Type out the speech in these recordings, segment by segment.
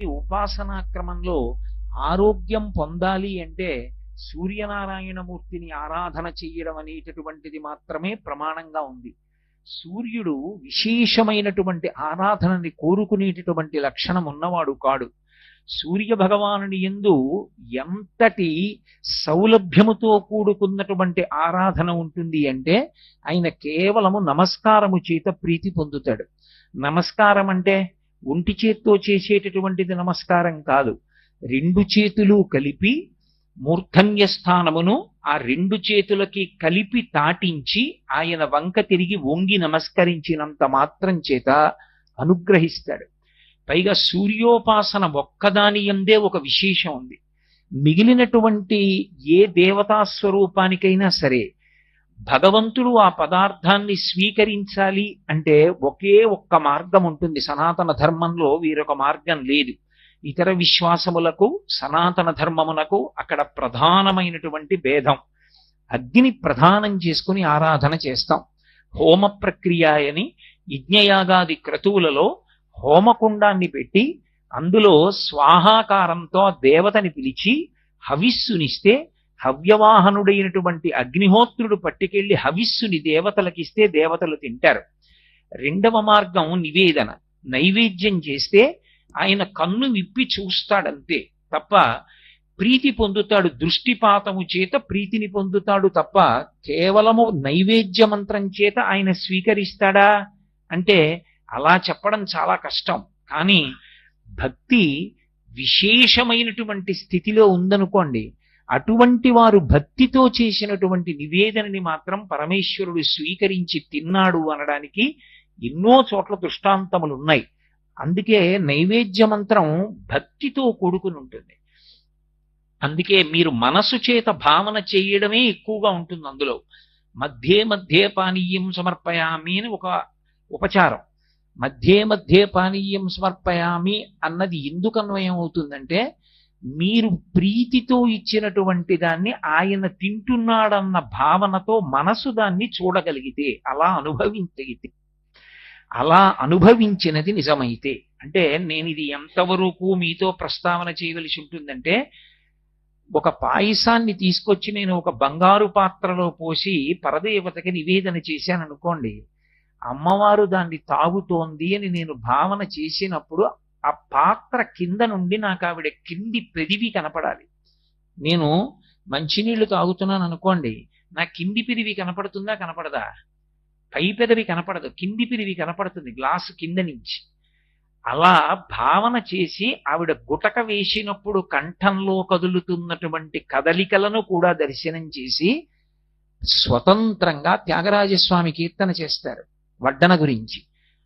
ఈ ఉపాసనా క్రమంలో ఆరోగ్యం పొందాలి అంటే సూర్యనారాయణమూర్తిని ఆరాధన చెయ్యడం అనేటటువంటిది మాత్రమే ప్రమాణంగా ఉంది. సూర్యుడు విశేషమైనటువంటి ఆరాధనని కోరుకునేటటువంటి లక్షణం ఉన్నవాడు కాడు. సూర్య భగవానుని యందు ఎంతటి సౌలభ్యముతో కూడుకున్నటువంటి ఆరాధన ఉంటుంది అంటే ఆయన కేవలము నమస్కారము చేత ప్రీతి పొందుతాడు. నమస్కారం అంటే ఒంటి చేత్తో చేసేటటువంటిది నమస్కారం కాదు. రెండు చేతులు కలిపి మూర్ధన్య స్థానమును ఆ రెండు చేతులకి కలిపి తాటించి ఆయన వంక తిరిగి వంగి నమస్కరించినంత మాత్రం చేత అనుగ్రహిస్తాడు. పైగా సూర్యోపాసన ఒక్కదాని యందే ఒక విశేషం ఉంది. మిగిలినటువంటి ఏ దేవతా స్వరూపానికైనా సరే భగవంతుడు ఆ పదార్థాన్ని స్వీకరించాలి అంటే ఒకే ఒక్క మార్గం ఉంటుంది. సనాతన ధర్మంలో వీరొక మార్గం లేదు. ఇతర విశ్వాసములకు సనాతన ధర్మమునకు అక్కడ ప్రధానమైనటువంటి భేదం. అగ్ని ప్రధానం చేసుకుని ఆరాధన చేస్తాం. హోమ ప్రక్రియ అని యజ్ఞయాగాది క్రతువులలో హోమకుండాన్ని పెట్టి అందులో స్వాహాకారంతో దేవతని పిలిచి హవిస్సునిస్తే హవ్యవాహనుడైనటువంటి అగ్నిహోత్రుడు పట్టుకెళ్లి హవిస్సుని దేవతలకిస్తే దేవతలు తింటారు. రెండవ మార్గం నివేదన. నైవేద్యం చేస్తే ఆయన కన్ను విప్పి చూస్తాడంతే తప్ప ప్రీతి పొందుతాడు. దృష్టిపాతము చేత ప్రీతిని పొందుతాడు తప్ప కేవలము నైవేద్య మంత్రం చేత ఆయన స్వీకరిస్తాడా అంటే అలా చెప్పడం చాలా కష్టం. కానీ భక్తి విశేషమైనటువంటి స్థితిలో ఉందనుకోండి, అటువంటి వారు భక్తితో చేసినటువంటి నివేదనని మాత్రం పరమేశ్వరుడు స్వీకరించి తిన్నాడు అనడానికి ఎన్నో చోట్ల దృష్టాంతములు ఉన్నాయి. అందుకే నైవేద్య మంత్రం భక్తితో కూడుకుని ఉంటుంది. అందుకే మీరు మనసు చేత భావన చేయడమే ఎక్కువగా ఉంటుంది అందులో. మధ్యే మధ్యే పానీయం సమర్పయామి అని ఒక ఉపచారం. మధ్యే మధ్యే పానీయం సమర్పయామి అన్నది ఎందుకు అన్వయం అవుతుందంటే మీరు ప్రీతితో ఇచ్చినటువంటి దాన్ని ఆయన తింటున్నాడన్న భావనతో మనసు దాన్ని చూడగలిగితే, అలా అనుభవించినది నిజమైతే. అంటే నేను ఇది ఎంతవరకు మీతో ప్రస్తావన చేయవలసి ఉంటుందంటే, ఒక పాయసాన్ని తీసుకొచ్చి నేను ఒక బంగారు పాత్రలో పోసి పరదేవతకి నివేదన చేశాను అనుకోండి, అమ్మవారు దాన్ని తాగుతోంది అని నేను భావన చేసినప్పుడు ఆ పాత్ర కింద నుండి నాకు ఆవిడ కింది పెదివి కనపడాలి. నేను మంచినీళ్లు తాగుతున్నాను అనుకోండి, నా కింది పెదివి కనపడుతుందా కనపడదా? పై పెదవి కనపడదు, కింది పెదివి కనపడుతుంది గ్లాసు కింద నుంచి. అలా భావన చేసి ఆవిడ గుటక వేసినప్పుడు కంఠంలో కదులుతున్నటువంటి కదలికలను కూడా దర్శనం చేసి స్వతంత్రంగా త్యాగరాజస్వామి కీర్తన చేస్తారు వడ్డన గురించి.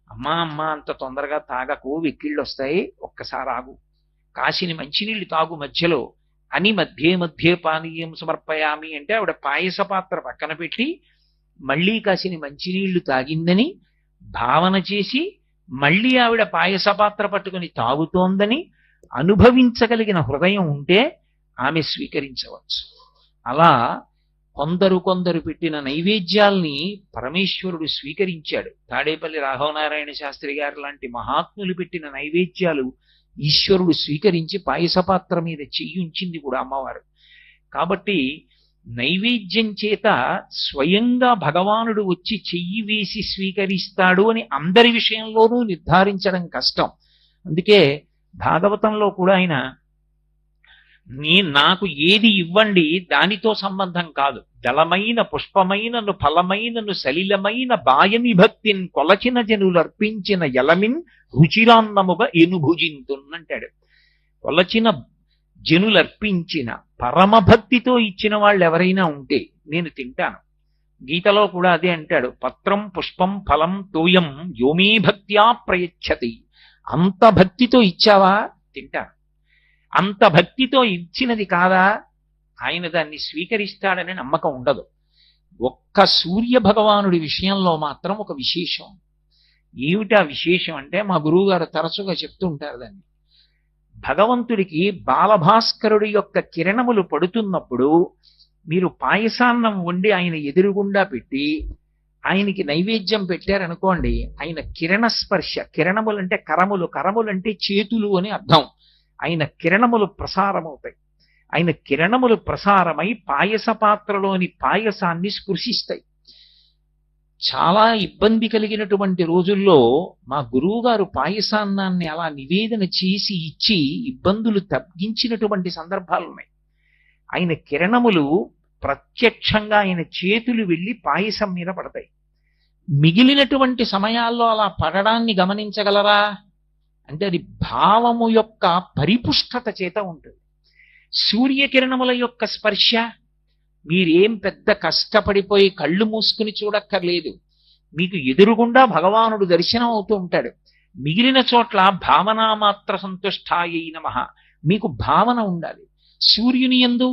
అమ్మా అమ్మ అంత తొందరగా తాగకు, వెక్కిళ్ళు వస్తాయి, ఒక్కసారి ఆగు, కాసిని మంచినీళ్ళు తాగు మధ్యలో అని మధ్యే మధ్యే పానీయం సమర్పయామి అంటే ఆవిడ పాయస పాత్ర పక్కన పెట్టి మళ్ళీ కాసిని మంచినీళ్లు తాగిందని భావన చేసి మళ్ళీ ఆవిడ పాయస పాత్ర పట్టుకుని తాగుతోందని అనుభవించగలిగిన హృదయం ఉంటే ఆమె స్వీకరించవచ్చు. అలా కొందరు పెట్టిన నైవేద్యాల్ని పరమేశ్వరుడు స్వీకరించాడు. తాడేపల్లి రాఘవనారాయణ శాస్త్రి గారు లాంటి మహాత్ములు పెట్టిన నైవేద్యాలు ఈశ్వరుడు స్వీకరించి పాయసపాత్ర మీద చెయ్యుంచింది కూడా అమ్మవారు. కాబట్టి నైవేద్యం చేత స్వయంగా భగవానుడు వచ్చి చెయ్యి వేసి స్వీకరిస్తాడు అని అందరి విషయంలోనూ నిర్ధారించడం కష్టం. అందుకే భాగవతంలో కూడా ఆయన నాకు ఏది ఇవ్వండి దానితో సంబంధం కాదు, దళమైన పుష్పమైనను ఫలమైనను సలిలమైన బాయని భక్తిని కొలచిన జనులు అర్పించిన ఎలమిన్ రుచిరాన్నముగా ఎనుభుజింతున్నంటాడు. కొలచిన జనులర్పించిన పరమభక్తితో ఇచ్చిన వాళ్ళు ఎవరైనా ఉంటే నేను తింటాను. గీతలో కూడా అదే అంటాడు, పత్రం పుష్పం ఫలం తోయం యోమే భక్త్యా ప్రయచ్చతి. అంత భక్తితో ఇచ్చావా తింటాను, అంత భక్తితో ఇచ్చినది కాదా ఆయన దాన్ని స్వీకరిస్తాడని నమ్మకం ఉండదు. ఒక్క సూర్య భగవానుడి విషయంలో మాత్రం ఒక విశేషం. ఏమిటా విశేషం అంటే మా గురువు గారు తరచుగా చెప్తూ ఉంటారు దాన్ని. భగవంతుడికి బాలభాస్కరుడి యొక్క కిరణములు పడుతున్నప్పుడు మీరు పాయసాన్నం వండి ఆయన ఎదురుగుండా పెట్టి ఆయనకి నైవేద్యం పెట్టారనుకోండి, ఆయన కిరణ స్పర్శ, కిరణములంటే కరములు, కరములంటే చేతులు అని అర్థం. ఆయన కిరణములు ప్రసారమవుతాయి. ఆయన కిరణములు ప్రసారమై పాయస పాత్రలోని పాయసాన్ని స్పృశిస్తాయి. చాలా ఇబ్బంది కలిగినటువంటి రోజుల్లో మా గురువుగారు పాయసాన్నాన్ని అలా నివేదన చేసి ఇచ్చి ఇబ్బందులు తగ్గించినటువంటి సందర్భాలున్నాయి. ఆయన కిరణములు ప్రత్యక్షంగా ఆయన చేతులు వెళ్ళి పాయసం మీద పడతాయి. మిగిలినటువంటి సమయాల్లో అలా పడడాన్ని గమనించగలరా అంటే అది భావము యొక్క పరిపుష్టత చేత ఉంటుంది. సూర్యకిరణముల యొక్క స్పర్శ మీరేం పెద్ద కష్టపడిపోయి కళ్ళు మూసుకుని చూడక్కర్లేదు. మీకు ఎదురుగుండా భగవానుడు దర్శనం అవుతూ ఉంటాడు. మిగిలిన చోట్ల భావనామాత్ర సంతుష్టాయై నమః మీకు భావన ఉండాలి. సూర్యుని యందు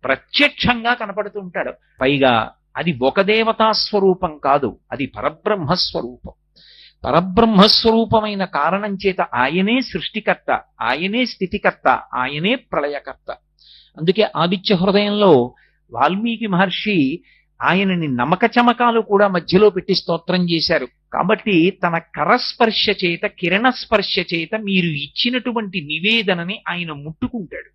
ప్రత్యక్షంగా కనపడుతూ ఉంటాడు. పైగా అది ఒక దేవతా స్వరూపం కాదు, అది పరబ్రహ్మస్వరూపం. పరబ్రహ్మస్వరూపమైన కారణం చేత ఆయనే సృష్టికర్త, ఆయనే స్థితికర్త, ఆయనే ప్రళయకర్త. అందుకే ఆదిత్య హృదయంలో వాల్మీకి మహర్షి ఆయనని నమక చమకాలు కూడా మధ్యలో పెట్టి స్తోత్రం చేశారు. కాబట్టి తన కరస్పర్శ చేత కిరణ స్పర్శ చేత మీరు ఇచ్చినటువంటి నివేదనని ఆయన ముట్టుకుంటాడు.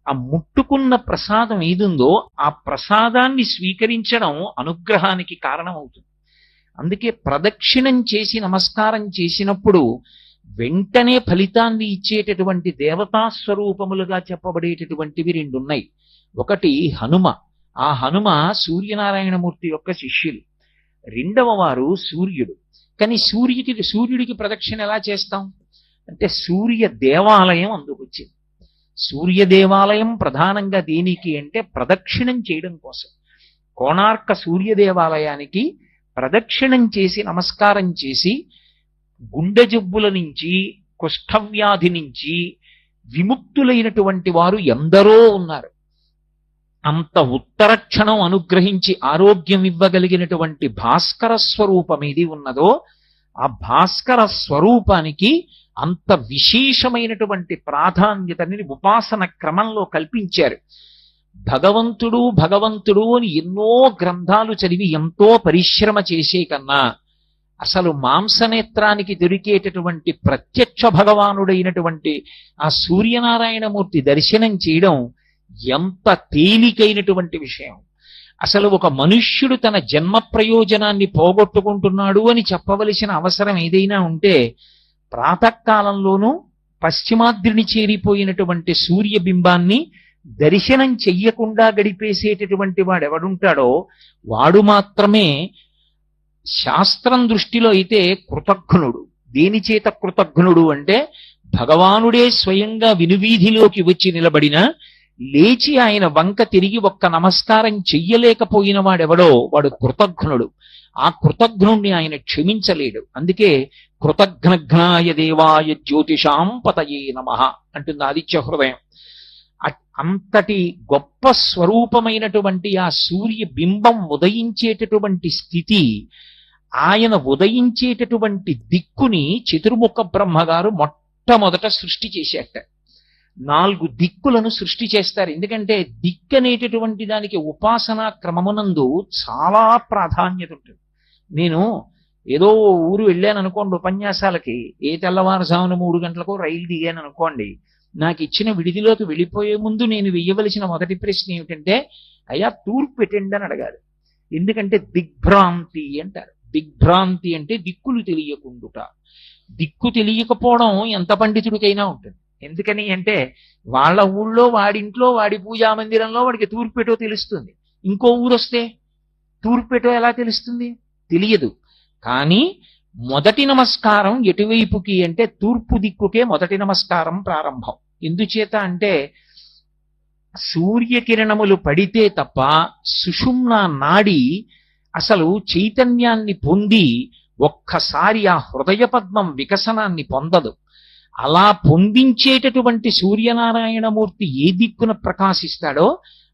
ఆ ముట్టుకున్న ప్రసాదం ఏదుందో ఆ ప్రసాదాన్ని స్వీకరించడం అనుగ్రహానికి కారణమవుతుంది. అందుకే ప్రదక్షిణం చేసి నమస్కారం చేసినప్పుడు వెంటనే ఫలితాన్ని ఇచ్చేటటువంటి దేవతా స్వరూపములుగా చెప్పబడేటటువంటివి రెండున్నాయి. ఒకటి హనుమ. ఆ హనుమ సూర్యనారాయణమూర్తి యొక్క శిష్యులు. రెండవ వారు సూర్యుడు. కానీ సూర్యుడికి ప్రదక్షిణ ఎలా చేస్తాం అంటే సూర్య దేవాలయం అందుకొచ్చింది. సూర్య దేవాలయం ప్రధానంగా దేనికి అంటే ప్రదక్షిణం చేయడం కోసం. కోణార్క సూర్య దేవాలయానికి ప్రదక్షిణం చేసి నమస్కారం చేసి గుండె జబ్బుల నుంచి కుష్ఠవ్యాధి నుంచి విముక్తులైనటువంటి వారు ఎందరో ఉన్నారు. అంత ఉత్తరక్షణం అనుగ్రహించి ఆరోగ్యం ఇవ్వగలిగినటువంటి భాస్కర స్వరూపం ఏది ఉన్నదో ఆ భాస్కర స్వరూపానికి అంత విశేషమైనటువంటి ప్రాధాన్యతని ఉపాసన క్రమంలో కల్పించారు. భగవంతుడు భగవంతుడు అని ఎన్నో గ్రంథాలు చదివి ఎంతో పరిశ్రమ చేసే కన్నా అసలు మాంసనేత్రానికి దొరికేటటువంటి ప్రత్యక్ష భగవానుడైనటువంటి ఆ సూర్యనారాయణమూర్తి దర్శనం చేయడం ఎంత తేలికైనటువంటి విషయం. అసలు ఒక మనుష్యుడు తన జన్మ ప్రయోజనాన్ని పోగొట్టుకుంటున్నాడు అని చెప్పవలసిన అవసరం ఏదైనా ఉంటే ప్రాతకాలంలోనూ పశ్చిమాద్రిని చేరిపోయినటువంటి సూర్యబింబాన్ని దర్శనం చెయ్యకుండా గడిపేసేటటువంటి వాడెవడుంటాడో వాడు మాత్రమే శాస్త్రం దృష్టిలో అయితే కృతఘ్నుడు. దేని చేత కృతఘ్నుడు అంటే భగవానుడే స్వయంగా వినువీధిలోకి వచ్చి నిలబడిన లేచి ఆయన వంక తిరిగి ఒక్క నమస్కారం చెయ్యలేకపోయిన వాడెవడో వాడు కృతఘ్నుడు. ఆ కృతఘ్నుణ్ణి ఆయన క్షమించలేడు. అందుకే కృతఘ్నఘ్నాయ దేవాయ జ్యోతిషాం పతయే నమః అంటుంది ఆదిత్య హృదయం. అంతటి గొప్ప స్వరూపమైనటువంటి ఆ సూర్య బింబం ఉదయించేటటువంటి స్థితి, ఆయన ఉదయించేటటువంటి దిక్కుని చతుర్ముఖ బ్రహ్మగారు మొట్టమొదట సృష్టి చేసేట. 4 దిక్కులను సృష్టి చేస్తారు. ఎందుకంటే దిక్కు అనేటటువంటి దానికి ఉపాసనా క్రమమునందు చాలా ప్రాధాన్యత ఉంటుంది. నేను ఏదో ఊరు వెళ్ళాను అనుకోండి ఉపన్యాసాలకి, ఏ తెల్లవారుజామున 3 గంటలకు రైలు దిగాను అనుకోండి, నాకు ఇచ్చిన విడిదిలోకి వెళ్ళిపోయే ముందు నేను వెయ్యవలసిన మొదటి ప్రశ్న ఏమిటంటే అయ్యా తూర్పు ఎటండి అని అడగాలి. ఎందుకంటే దిగ్భ్రాంతి అంటారు. దిగ్భ్రాంతి అంటే దిక్కులు తెలియకుండుట. దిక్కు తెలియకపోవడం ఎంత పండితుడికైనా ఉంటుంది. ఎందుకని అంటే వాళ్ళ ఊళ్ళో వాడింట్లో వాడి పూజా మందిరంలో వాడికి తూర్పేటో తెలుస్తుంది. ఇంకో ఊరొస్తే తూర్పేటో ఎలా తెలుస్తుంది? తెలియదు. కానీ మొదటి నమస్కారం ఎటువైపుకి అంటే తూర్పు దిక్కుకే మొదటి నమస్కారం ప్రారంభం. ఎందుచేత అంటే సూర్యకిరణములు పడితే తప్ప సుషుమ్నా నాడి అసలు చైతన్యాన్ని పొంది ఒక్కసారి ఆ హృదయ పద్మం వికసనాన్ని పొందదు. అలా పొందించేటటువంటి సూర్యనారాయణమూర్తి ఏ దిక్కున ప్రకాశిస్తాడో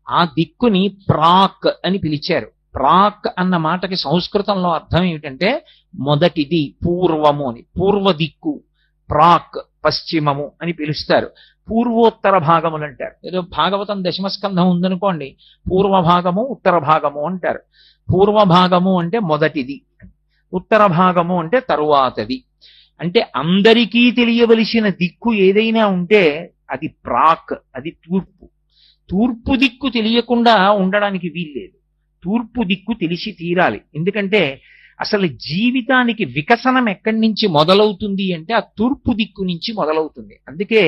ఆ దిక్కుని ప్రాక్ అని పిలిచారు. ప్రాక్ అన్న మాటకి సంస్కృతంలో అర్థం ఏమిటంటే మొదటిది, పూర్వము అని. పూర్వ దిక్కు, ప్రాక్ పశ్చిమము అని పిలుస్తారు. పూర్వోత్తర భాగములు అంటారు. ఏదో భాగవతం దశమస్కంధం ఉందనుకోండి, పూర్వ భాగము ఉత్తర భాగము అంటారు. పూర్వ భాగము అంటే మొదటిది, ఉత్తర భాగము అంటే తరువాతది. అంటే అందరికీ తెలియవలసిన దిక్కు ఏదైనా ఉంటే అది ప్రాక్, అది తూర్పు. తూర్పు దిక్కు తెలియకుండా ఉండడానికి వీల్లేదు. తూర్పు దిక్కు తెలిసి తీరాలి. ఎందుకంటే అసలు జీవితానికి వికసనం ఎక్కడి నుంచి మొదలవుతుంది అంటే ఆ తూర్పు దిక్కు నుంచి మొదలవుతుంది. అందుకే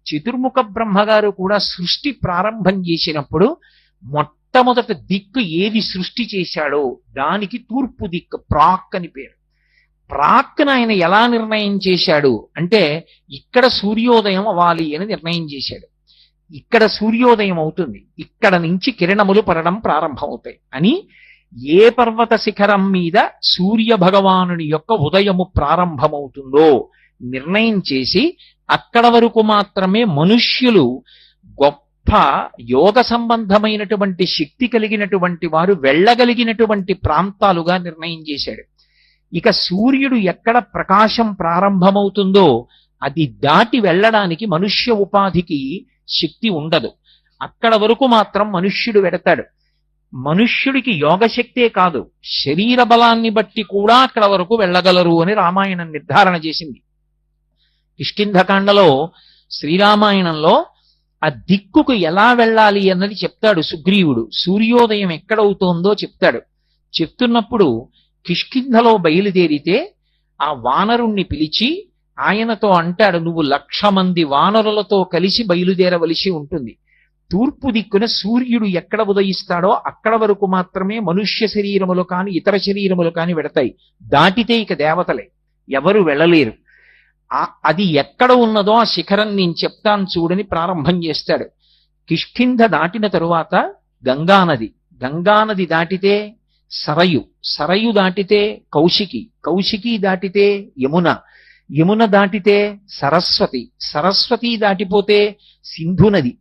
చతుర్ముఖ బ్రహ్మగారు కూడా సృష్టి ప్రారంభం చేసినప్పుడు మొట్టమొదట దిక్కు ఏది సృష్టి చేశాడో దానికి తూర్పు దిక్కు ప్రాక్ అని పేరు. ప్రాక్ను ఆయన ఎలా నిర్ణయం చేశాడు అంటే ఇక్కడ సూర్యోదయం అవ్వాలి అని నిర్ణయం చేశాడు. ఇక్కడ సూర్యోదయం అవుతుంది, ఇక్కడ నుంచి కిరణములు పడడం ప్రారంభమవుతాయి అని ఏ పర్వత శిఖరం మీద సూర్య భగవానుని యొక్క ఉదయము ప్రారంభమవుతుందో నిర్ణయం చేసి అక్కడ వరకు మాత్రమే మనుష్యులు గొప్ప యోగ సంబంధమైనటువంటి శక్తి కలిగినటువంటి వారు వెళ్ళగలిగినటువంటి ప్రాంతాలుగా నిర్ణయం చేశాడు. ఇక సూర్యుడు ఎక్కడ ప్రకాశం ప్రారంభమవుతుందో అది దాటి వెళ్ళడానికి మనుష్య ఉపాధికి శక్తి ఉండదు. అక్కడ వరకు మాత్రం మనుష్యుడు వెడతాడు. మనుష్యుడికి యోగశక్తే కాదు, శరీర బలాన్ని బట్టి కూడా అక్కడ వరకు వెళ్ళగలరు అని రామాయణం నిర్ధారణ చేసింది. కిష్కింధకాండలో శ్రీరామాయణంలో ఆ దిక్కుకు ఎలా వెళ్ళాలి అన్నది చెప్తాడు సుగ్రీవుడు. సూర్యోదయం ఎక్కడవుతోందో చెప్తాడు. చెప్తున్నప్పుడు కిష్కింధలో బయలుదేరితే ఆ వానరుణ్ణి పిలిచి ఆయనతో అంటాడు, నువ్వు 1,00,000 మంది వానరులతో కలిసి బయలుదేరవలసి ఉంటుంది. తూర్పు దిక్కున సూర్యుడు ఎక్కడ ఉదయిస్తాడో అక్కడ వరకు మాత్రమే మనుష్య శరీరములు కాని ఇతర శరీరములు కాని వెడతాయి. దాటితే ఇక దేవతలే, ఎవరు వెళ్ళలేరు. అది ఎక్కడ ఉన్నదో ఆ శిఖరం నేను చెప్తాను చూడని ప్రారంభం చేస్తాడు. కిష్కింధ దాటిన తరువాత గంగానది, గంగానది దాటితే సరయు, సరయు దాటితే కౌశికి, కౌశికి దాటితే యమున, యమున దాటితే సరస్వతి, సరస్వతి దాటిపోతే సింధు నది.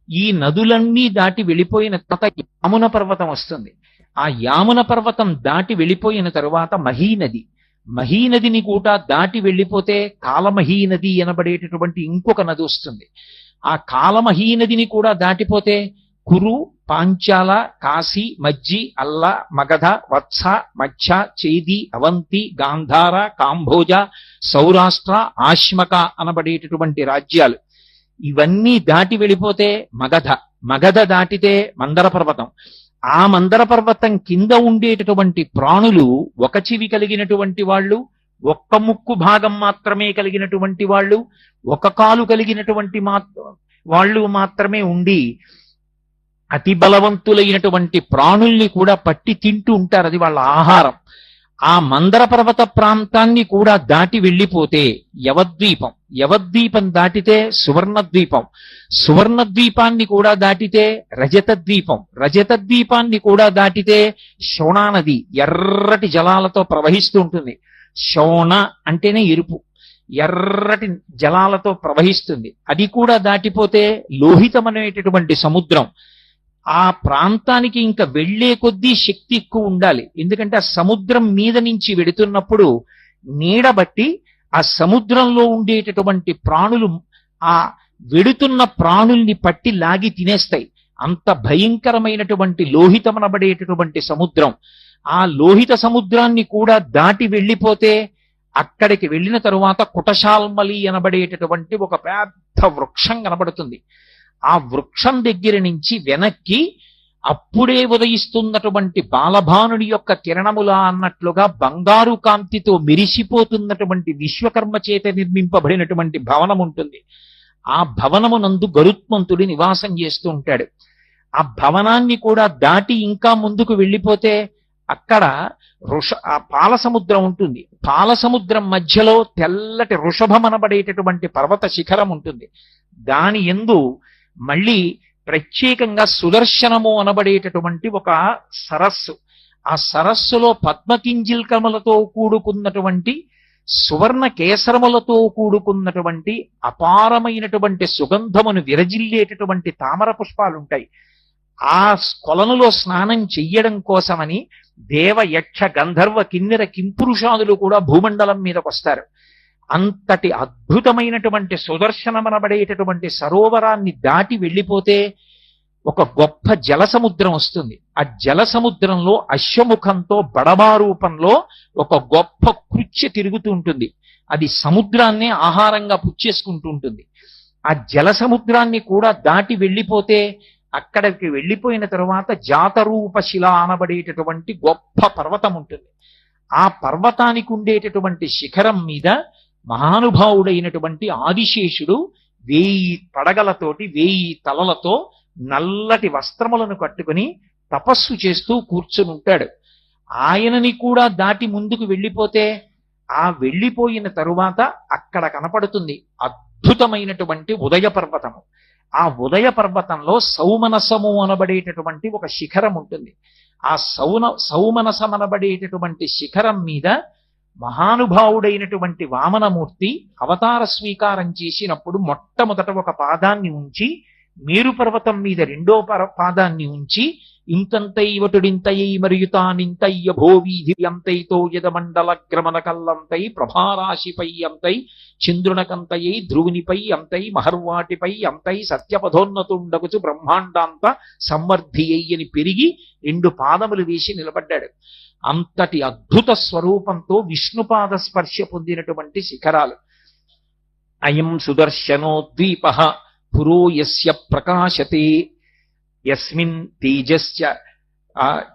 ఈ నదులన్నీ దాటి వెళ్ళిపోయిన తర్వాత యామున పర్వతం వస్తుంది. ఆ యామున పర్వతం దాటి వెళ్ళిపోయిన తరువాత మహీనది, మహీనదిని కూడా దాటి వెళ్ళిపోతే కాలమహీనది అనబడేటటువంటి ఇంకొక నది వస్తుంది. ఆ కాలమహీనదిని కూడా దాటిపోతే కురు, పాంచాల, కాశీ, మజ్జి, అల్ల, మగధ, వత్స, మచ్చ, చేది, అవంతి, గాంధార, కాంభోజ, సౌరాష్ట్ర, ఆశ్మక అనబడేటటువంటి రాజ్యాలు. ఇవన్నీ దాటి వెళ్ళిపోతే మగధ, మగధ దాటితే మందర పర్వతం. ఆ మందర పర్వతం కింద ఉండేటటువంటి ప్రాణులు ఒక చెవి కలిగినటువంటి వాళ్ళు, ఒక్క ముక్కు భాగం మాత్రమే కలిగినటువంటి వాళ్ళు, ఒక కాలు కలిగినటువంటి వాళ్ళు మాత్రమే ఉండి అతి బలవంతులైనటువంటి ప్రాణుల్ని కూడా పట్టి తింటూ ఉంటారు. అది వాళ్ళ ఆహారం. ఆ మందర పర్వత ప్రాంతాన్ని కూడా దాటి వెళ్ళిపోతే యవద్వీపం, యవద్వీపం దాటితే సువర్ణద్వీపం, సువర్ణద్వీపాన్ని కూడా దాటితే రజత ద్వీపం, రజత ద్వీపాన్ని కూడా దాటితే శోణా నది ఎర్రటి జలాలతో ప్రవహిస్తూ ఉంటుంది. శోణ అంటేనే ఎరుపు, ఎర్రటి జలాలతో ప్రవహిస్తుంది. అది కూడా దాటిపోతే లోహితమనేటటువంటి సముద్రం. ఆ ప్రాంతానికి ఇంకా వెళ్లే కొద్దీ శక్తి ఎక్కువ ఉండాలి. ఎందుకంటే ఆ సముద్రం మీద నుంచి వెడుతున్నప్పుడు నీడబట్టి ఆ సముద్రంలో ఉండేటటువంటి ప్రాణులు ఆ వెడుతున్న ప్రాణుల్ని పట్టి లాగి తినేస్తాయి. అంత భయంకరమైనటువంటి లోహితమనబడేటటువంటి సముద్రం. ఆ లోహిత సముద్రాన్ని కూడా దాటి వెళ్ళిపోతే అక్కడికి వెళ్ళిన తరువాత కుటశాల్మలి అనబడేటటువంటి ఒక పెద్ద వృక్షం కనబడుతుంది. ఆ వృక్షం దగ్గర నుంచి వెనక్కి అప్పుడే ఉదయిస్తున్నటువంటి బాలభానుడి యొక్క కిరణములా అన్నట్లుగా బంగారు కాంతితో మెరిసిపోతున్నటువంటి విశ్వకర్మ చేత నిర్మింపబడినటువంటి భవనం ఉంటుంది. ఆ భవనమునందు గరుత్మంతుడి నివాసం చేస్తూ ఉంటాడు. ఆ భవనాన్ని కూడా దాటి ఇంకా ముందుకు వెళ్ళిపోతే అక్కడ ఆ పాలసముద్రం ఉంటుంది. పాలసముద్రం మధ్యలో తెల్లటి వృషభమనబడేటటువంటి పర్వత శిఖరం ఉంటుంది. దాని యందు మళ్ళీ ప్రత్యేకంగా సుదర్శనము అనబడేటటువంటి ఒక సరస్సు. ఆ సరస్సులో పద్మకింజిల్కములతో కూడుకున్నటువంటి సువర్ణ కేసరములతో కూడుకున్నటువంటి అపారమైనటువంటి సుగంధమును విరజిల్లేటటువంటి తామర పుష్పాలుంటాయి. ఆ కొలనులో స్నానం చెయ్యడం కోసమని దేవ, యక్ష, గంధర్వ, కిన్నెర, కింపురుషాదులు కూడా భూమండలం మీదకి వస్తారు. అంతటి అద్భుతమైనటువంటి సుదర్శనమనబడేటటువంటి సరోవరాన్ని దాటి వెళ్ళిపోతే ఒక గొప్ప జలసముద్రం వస్తుంది. ఆ జలసముద్రంలో అశ్వముఖంతో బడబా రూపంలో ఒక గొప్ప కృత్య తిరుగుతూ ఉంటుంది. అది సముద్రాన్నే ఆహారంగా పుచ్చేసుకుంటూ ఉంటుంది. ఆ జల సముద్రాన్ని కూడా దాటి వెళ్ళిపోతే అక్కడికి వెళ్ళిపోయిన తరువాత జాతరూప శిల అనబడేటటువంటి గొప్ప పర్వతం ఉంటుంది. ఆ పర్వతానికి ఉండేటటువంటి శిఖరం మీద మహానుభావుడైనటువంటి ఆదిశేషుడు 1000 పడగలతోటి 1000 తలలతో నల్లటి వస్త్రములను కట్టుకుని తపస్సు చేస్తూ కూర్చుని ఉంటాడు. ఆయనని కూడా దాటి ముందుకు వెళ్ళిపోతే ఆ వెళ్ళిపోయిన తరువాత అక్కడ కనపడుతుంది అద్భుతమైనటువంటి ఉదయ పర్వతము. ఆ ఉదయ పర్వతంలో సౌమనసము అనబడేటటువంటి ఒక శిఖరం ఉంటుంది. ఆ సౌమనసమనబడేటటువంటి శిఖరం మీద మహానుభావుడైనటువంటి వామనమూర్తి అవతార స్వీకారం చేసినప్పుడు మొట్టమొదట ఒక పాదాన్ని ఉంచి, మేరు పర్వతం మీద రెండో పాదాన్ని ఉంచి, ఇంతంతైవటుడింతయై మరియుతానింతయ్య భోవీధి అంతైతో యదమండల గ్రమణ కల్లంతై ప్రభారాశిపై అంతై చంద్రునకంతయై ధ్రువునిపై అంతై మహర్వాటిపై అంతై సత్యపథోన్నతుండగుచు బ్రహ్మాండాంత సంవర్ధి అయ్యని పెరిగి 2 పాదములు వేసి నిలబడ్డాడు. అంతటి అద్భుత స్వరూపంతో విష్ణుపాద స్పర్శ పొందినటువంటి శిఖరాలు. అయం సుదర్శనో ద్వీప పురో యస్య ప్రకాశతే యస్మిన్ తేజశ్చ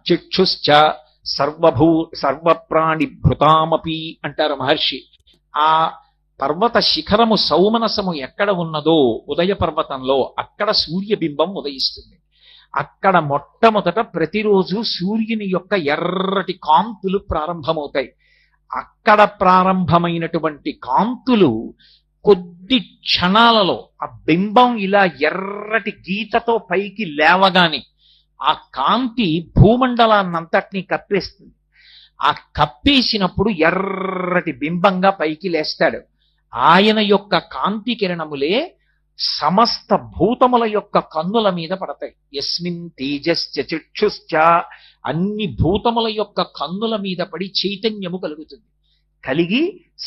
చక్షుశ్చ సర్వప్రాణిభృతామపి అంటారు మహర్షి. ఆ పర్వత శిఖరము సౌమనసము ఎక్కడ ఉన్నదో ఉదయ పర్వతంలో అక్కడ సూర్యబింబం ఉదయిస్తుంది. అక్కడ మొట్టమొదట ప్రతిరోజు సూర్యుని యొక్క ఎర్రటి కాంతులు ప్రారంభమవుతాయి. అక్కడ ప్రారంభమైనటువంటి కాంతులు కొద్ది క్షణాలలో ఆ బింబం ఇలా ఎర్రటి గీతతో పైకి లేవగాని ఆ కాంతి భూమండలాన్నంతటినీ కప్పేస్తుంది. ఆ కప్పేసినప్పుడు ఎర్రటి బింబంగా పైకి లేస్తాడు. ఆయన యొక్క కాంతి కిరణములే సమస్త భూతముల యొక్క కన్నుల మీద పడతాయి. యస్మిన్ తేజశ్చ చక్షుశ్చ, అన్ని భూతముల యొక్క కన్నుల మీద పడి చైతన్యము కలుగుతుంది. కలిగి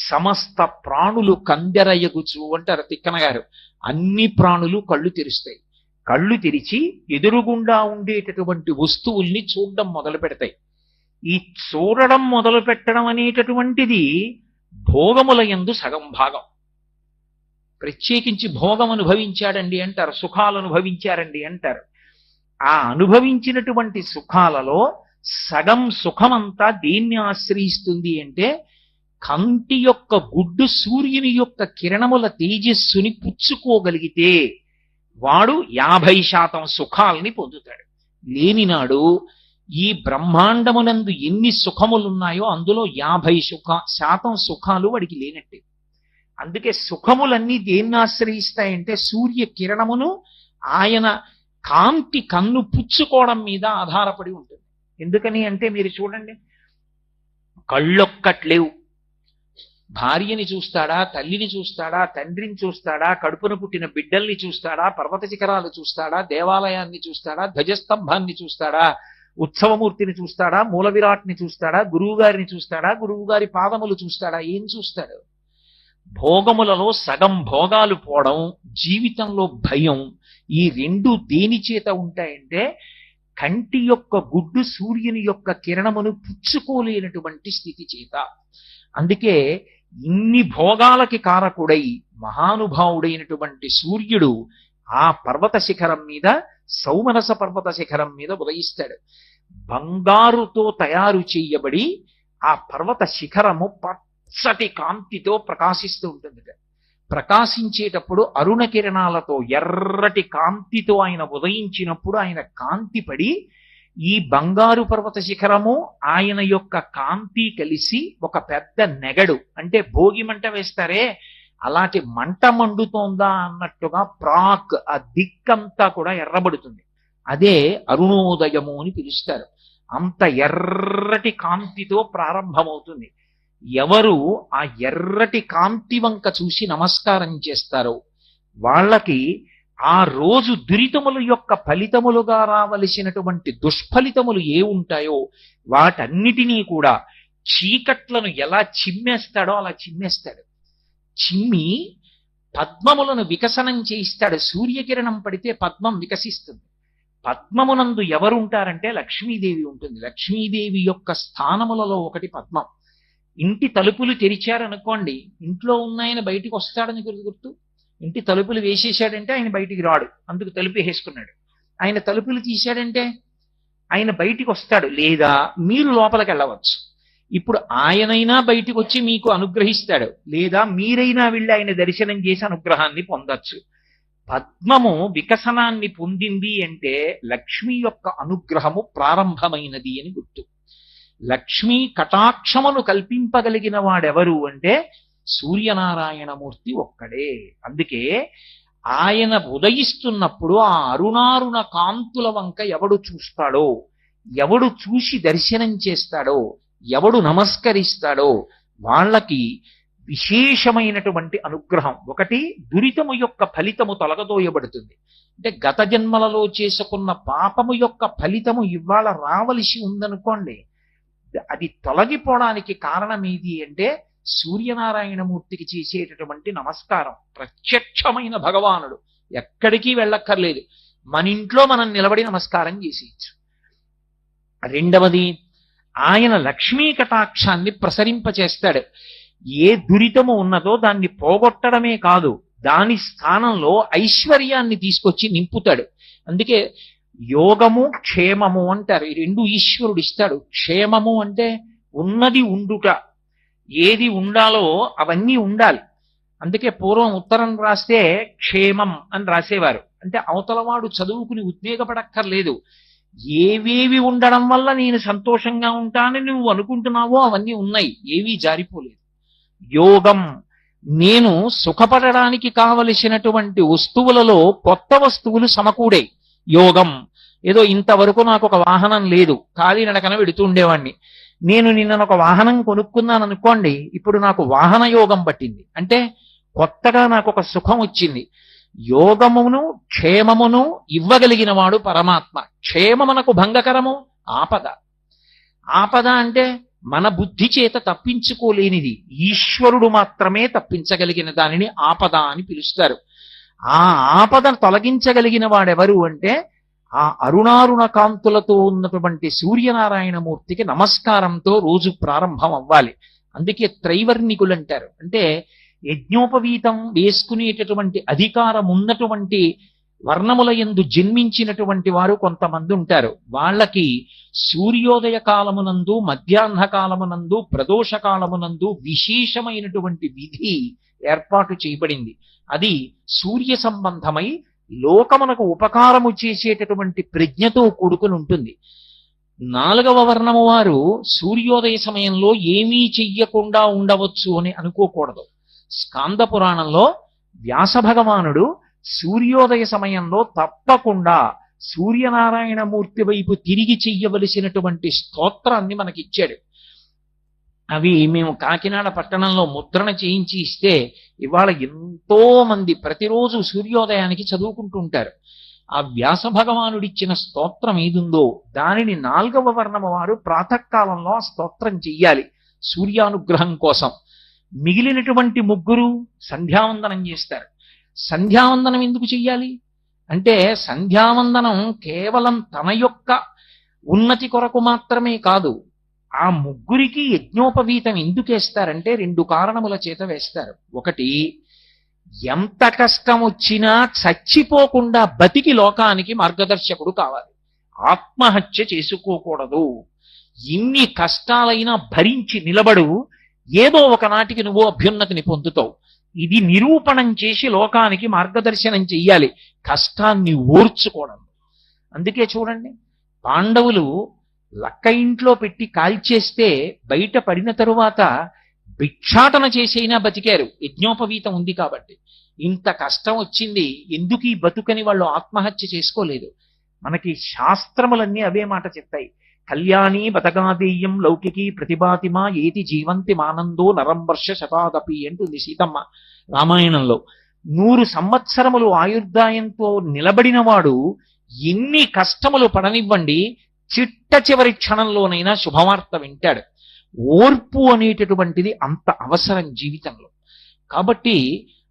సమస్త ప్రాణులు కందెరయగుచు అంటారు తిక్కన గారు. అన్ని ప్రాణులు కళ్ళు తెరుస్తాయి. కళ్ళు తెరిచి ఎదురుగుండా ఉండేటటువంటి వస్తువుల్ని చూడడం మొదలు పెడతాయి. ఈ చూడడం మొదలు పెట్టడం అనేటటువంటిది భోగముల యందు సగం భాగం. ప్రత్యేకించి భోగం అనుభవించాడండి అంటారు, సుఖాలు అనుభవించారండి అంటారు. ఆ అనుభవించినటువంటి సుఖాలలో సగం సుఖమంతా దేన్ని ఆశ్రయిస్తుంది అంటే కంటి యొక్క గుడ్డు సూర్యుని యొక్క కిరణముల తేజస్సుని పుచ్చుకోగలిగితే వాడు 50% సుఖాలని పొందుతాడు. లేనినాడు ఈ బ్రహ్మాండమునందు ఎన్ని సుఖములున్నాయో అందులో 50% సుఖాలు వాడికి లేనట్టే. అందుకే సుఖములన్నీ దేన్ని ఆశ్రయిస్తాయంటే సూర్య కిరణమును ఆయన కాంతి కన్ను పుచ్చుకోవడం మీద ఆధారపడి ఉంటుంది. ఎందుకని అంటే మీరు చూడండి, కళ్ళొక్కట్లేవు. భార్యని చూస్తాడా, తల్లిని చూస్తాడా, తండ్రిని చూస్తాడా, కడుపున పుట్టిన బిడ్డల్ని చూస్తాడా, పర్వత శిఖరాలు చూస్తాడా, దేవాలయాన్ని చూస్తాడా, ధ్వజస్తంభాన్ని చూస్తాడా, ఉత్సవమూర్తిని చూస్తాడా, మూల విరాట్ని చూస్తాడా, గురువు గారిని చూస్తాడా, గురువు గారి పాదములు చూస్తాడా? ఏం చూస్తాడు? భోగములలో సగం భోగాలు పోవడం, జీవితంలో భయం, ఈ రెండు దేని చేత ఉంటాయంటే కంటి యొక్క గుడ్డు సూర్యుని యొక్క కిరణమును పుచ్చుకోలేనటువంటి స్థితి చేత. అందుకే ఇన్ని భోగాలకి కారకుడై మహానుభావుడైనటువంటి సూర్యుడు ఆ పర్వత శిఖరం మీద, సౌమనస పర్వత శిఖరం మీద ఉదయిస్తాడు. బంగారుతో తయారు చేయబడి ఆ పర్వత శిఖరము పచ్చటి కాంతితో ప్రకాశిస్తూ ఉంటుంది. ప్రకాశించేటప్పుడు అరుణ కిరణాలతో ఎర్రటి కాంతితో ఆయన ఉదయించినప్పుడు ఆయన కాంతి పడి ఈ బంగారు పర్వత శిఖరము ఆయన యొక్క కాంతి కలిసి ఒక పెద్ద నెగడు, అంటే భోగి మంట వేస్తారే అలాంటి మంట మండుతోందా అన్నట్టుగా ప్రాక్ ఆ దిక్కంతా కూడా ఎర్రబడుతుంది. అదే అరుణోదయము అని పిలుస్తారు. అంత ఎర్రటి కాంతితో ప్రారంభమవుతుంది. ఎవరు ఆ ఎర్రటి కాంతి వంక చూసి నమస్కారం చేస్తారో వాళ్ళకి ఆ రోజు దురితముల యొక్క ఫలితములుగా రావలసినటువంటి దుష్ఫలితములు ఏ ఉంటాయో వాటన్నిటినీ కూడా చీకట్లను ఎలా చిమ్మేస్తాడో అలా చిమ్మేస్తాడు. చిమ్మి పద్మములను వికసనం చేయిస్తాడు. సూర్యకిరణం పడితే పద్మం వికసిస్తుంది. పద్మమునందు ఎవరుంటారంటే లక్ష్మీదేవి ఉంటుంది. లక్ష్మీదేవి యొక్క స్థానములలో ఒకటి పద్మం. ఇంటి తలుపులు తెరిచారనుకోండి, ఇంట్లో ఉన్నాయన బయటికి వస్తాడని గుర్తు. ఇంటి తలుపులు వేసేసాడంటే ఆయన బయటికి రాడు, అందుకు తలుపు వేసుకున్నాడు. ఆయన తలుపులు తీశాడంటే ఆయన బయటికి వస్తాడు, లేదా మీరు లోపలికి వెళ్ళవచ్చు. ఇప్పుడు ఆయనైనా బయటికి వచ్చి మీకు అనుగ్రహిస్తాడు, లేదా మీరైనా వెళ్ళి ఆయన దర్శనం చేసి అనుగ్రహాన్ని పొందొచ్చు. పద్మము వికసనాన్ని పొందింది అంటే లక్ష్మి యొక్క అనుగ్రహము ప్రారంభమైనది అని గుర్తు. లక్ష్మీ కటాక్షమును కల్పింపగలిగిన వాడెవరు అంటే సూర్యనారాయణమూర్తి ఒక్కడే. అందుకే ఆయన ఉదయిస్తున్నప్పుడు ఆ అరుణారుణ కాంతుల వంక ఎవడు చూస్తాడో, ఎవడు చూసి దర్శనం చేస్తాడో, ఎవడు నమస్కరిస్తాడో వాళ్ళకి విశేషమైనటువంటి అనుగ్రహం. ఒకటి, దురితము యొక్క ఫలితము తొలగదోయబడుతుంది. అంటే గత జన్మలలో చేసుకున్న పాపము యొక్క ఫలితము ఇవాళ రావలసి ఉందనుకోండి, అది తొలగిపోవడానికి కారణం ఏది అంటే సూర్యనారాయణమూర్తికి చేసేటటువంటి నమస్కారం. ప్రత్యక్షమైన భగవానుడు, ఎక్కడికి వెళ్ళక్కర్లేదు, మన ఇంట్లో మనం నిలబడి నమస్కారం చేసేయచ్చు. రెండవది, ఆయన లక్ష్మీ కటాక్షాన్ని ప్రసరింపచేస్తాడు. ఏ దురితము ఉన్నదో దాన్ని పోగొట్టడమే కాదు, దాని స్థానంలో ఐశ్వర్యాన్ని తీసుకొచ్చి నింపుతాడు. అందుకే యోగము క్షేమము అంటారు, ఈ రెండు ఈశ్వరుడు ఇస్తాడు. క్షేమము అంటే ఉన్నది ఉండుట, ఏది ఉండాలో అవన్నీ ఉండాలి. అందుకే పూర్వం ఉత్తరం రాస్తే క్షేమం అని రాసేవారు. అంటే అవతలవాడు చదువుకుని ఉద్వేగపడక్కర్లేదు, ఏవేవి ఉండడం వల్ల నేను సంతోషంగా ఉంటానని నువ్వు అనుకుంటున్నావో అవన్నీ ఉన్నాయి, ఏవీ జారిపోలేదు. యోగం, నేను సుఖపడడానికి కావలసినటువంటి వస్తువులలో కొత్త వస్తువులు సమకూడే యోగం. ఏదో ఇంతవరకు నాకు ఒక వాహనం లేదు, కాలినడకన వెడుతూ ఉండేవాడిని, నేను నిన్న ఒక వాహనం కొనుక్కున్నాను అనుకోండి, ఇప్పుడు నాకు వాహన యోగం పట్టింది, అంటే కొత్తగా నాకు ఒక సుఖం వచ్చింది. యోగమును క్షేమమును ఇవ్వగలిగిన వాడు పరమాత్మ. క్షేమమునకు భంగకరము ఆపద. ఆపద అంటే మన బుద్ధి చేత తప్పించుకోలేనిది, ఈశ్వరుడు మాత్రమే తప్పించగలిగిన దానిని ఆపద అని పిలుస్తారు. ఆ ఆపదను తొలగించగలిగిన వాడెవరు అంటే ఆ అరుణారుణ కాంతులతో ఉన్నటువంటి సూర్యనారాయణమూర్తికి నమస్కారంతో రోజు ప్రారంభం అవ్వాలి. అందుకే త్రైవర్ణికులు అంటారు. అంటే యజ్ఞోపవీతం వేసుకునేటటువంటి అధికారం ఉన్నటువంటి వర్ణముల యందు జన్మించినటువంటి వారు కొంతమంది ఉంటారు. వాళ్ళకి సూర్యోదయ కాలమునందు, మధ్యాహ్న కాలమునందు, ప్రదోష కాలమునందు విశేషమైనటువంటి విధి ఏర్పాటు చేయబడింది. అది సూర్య సంబంధమై లోకమునకు ఉపకారము చేసేటటువంటి ప్రజ్ఞతో కూడుకుని ఉంటుంది. 4వ వర్ణము వారు సూర్యోదయ సమయంలో ఏమీ చెయ్యకుండా ఉండవచ్చు అని అనుకోకూడదు. స్కాంద పురాణంలో వ్యాస భగవానుడు సూర్యోదయ సమయంలో తప్పకుండా సూర్యనారాయణమూర్తి వైపు తిరిగి చెయ్యవలసినటువంటి స్తోత్రాన్ని మనకిచ్చాడు. అవి మేము కాకినాడ పట్టణంలో ముద్రణ చేయించి ఇస్తే ఇవాళ ఎంతో మంది ప్రతిరోజు సూర్యోదయానికి చదువుకుంటూ ఉంటారు. ఆ వ్యాస భగవానుడిచ్చిన స్తోత్రం ఏదుందో దానిని 4వ వర్ణము వారు ప్రాతకాలంలో ఆ స్తోత్రం చెయ్యాలి సూర్యానుగ్రహం కోసం. మిగిలినటువంటి ముగ్గురు సంధ్యావందనం చేస్తారు. సంధ్యావందనం ఎందుకు చెయ్యాలి అంటే సంధ్యావందనం కేవలం తన యొక్క ఉన్నతి కొరకు మాత్రమే కాదు. ఆ ముగ్గురికి యజ్ఞోపవీతం ఎందుకు వేస్తారంటే 2 కారణముల చేత వేస్తారు. ఒకటి, ఎంత కష్టం వచ్చినా చచ్చిపోకుండా బతికి లోకానికి మార్గదర్శకుడు కావాలి, ఆత్మహత్య చేసుకోకూడదు. ఇన్ని కష్టాలైనా భరించి నిలబడు, ఏదో ఒకనాటికి నువ్వు అభ్యున్నతిని పొందుతావు. ఇది నిరూపణం చేసి లోకానికి మార్గదర్శనం చెయ్యాలి, కష్టాన్ని ఓర్చుకోవడం. అందుకే చూడండి, పాండవులు లక్క ఇంట్లో పెట్టి కాల్చేస్తే బయట పడిన తరువాత భిక్షాటన చేసైనా బతికారు, యజ్ఞోపవీతం ఉంది కాబట్టి. ఇంత కష్టం వచ్చింది, ఎందుకు ఈ బతుకని వాళ్ళు ఆత్మహత్య చేసుకోలేదు. మనకి శాస్త్రములన్నీ అవే మాట చెప్తాయి. కళ్యాణి బతగాదేయం లౌకికి ప్రతిభాతిమా ఏతి జీవంతి మానందో నరంవర్ష శతాదపి అంటుంది సీతమ్మ రామాయణంలో. 100 సంవత్సరములు ఆయుర్దాయంతో నిలబడిన వాడు ఎన్ని కష్టములు పడనివ్వండి, చిట్ట చివరి క్షణంలోనైనా శుభవార్త వింటాడు. ఓర్పు అనేటటువంటిది అంత అవసరం జీవితంలో. కాబట్టి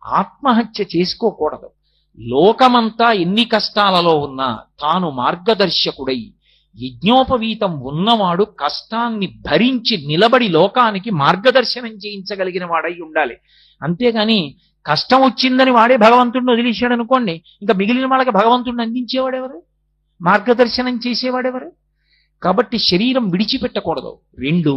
ఆత్మహత్య చేసుకోకూడదు. లోకమంతా ఎన్ని కష్టాలలో ఉన్నా తాను మార్గదర్శకుడై యజ్ఞోపవీతం ఉన్నవాడు కష్టాన్ని భరించి నిలబడి లోకానికి మార్గదర్శనం చేయించగలిగిన వాడై ఉండాలి. అంతేగాని కష్టం వచ్చిందని వాడే భగవంతుడిని వదిలేశాడు అనుకోండి, ఇంకా మిగిలిన వాళ్ళకి భగవంతుడిని అందించేవాడెవరు, మార్గదర్శనం చేసేవాడెవరు? కాబట్టి శరీరం విడిచిపెట్టకూడదు. రెండు,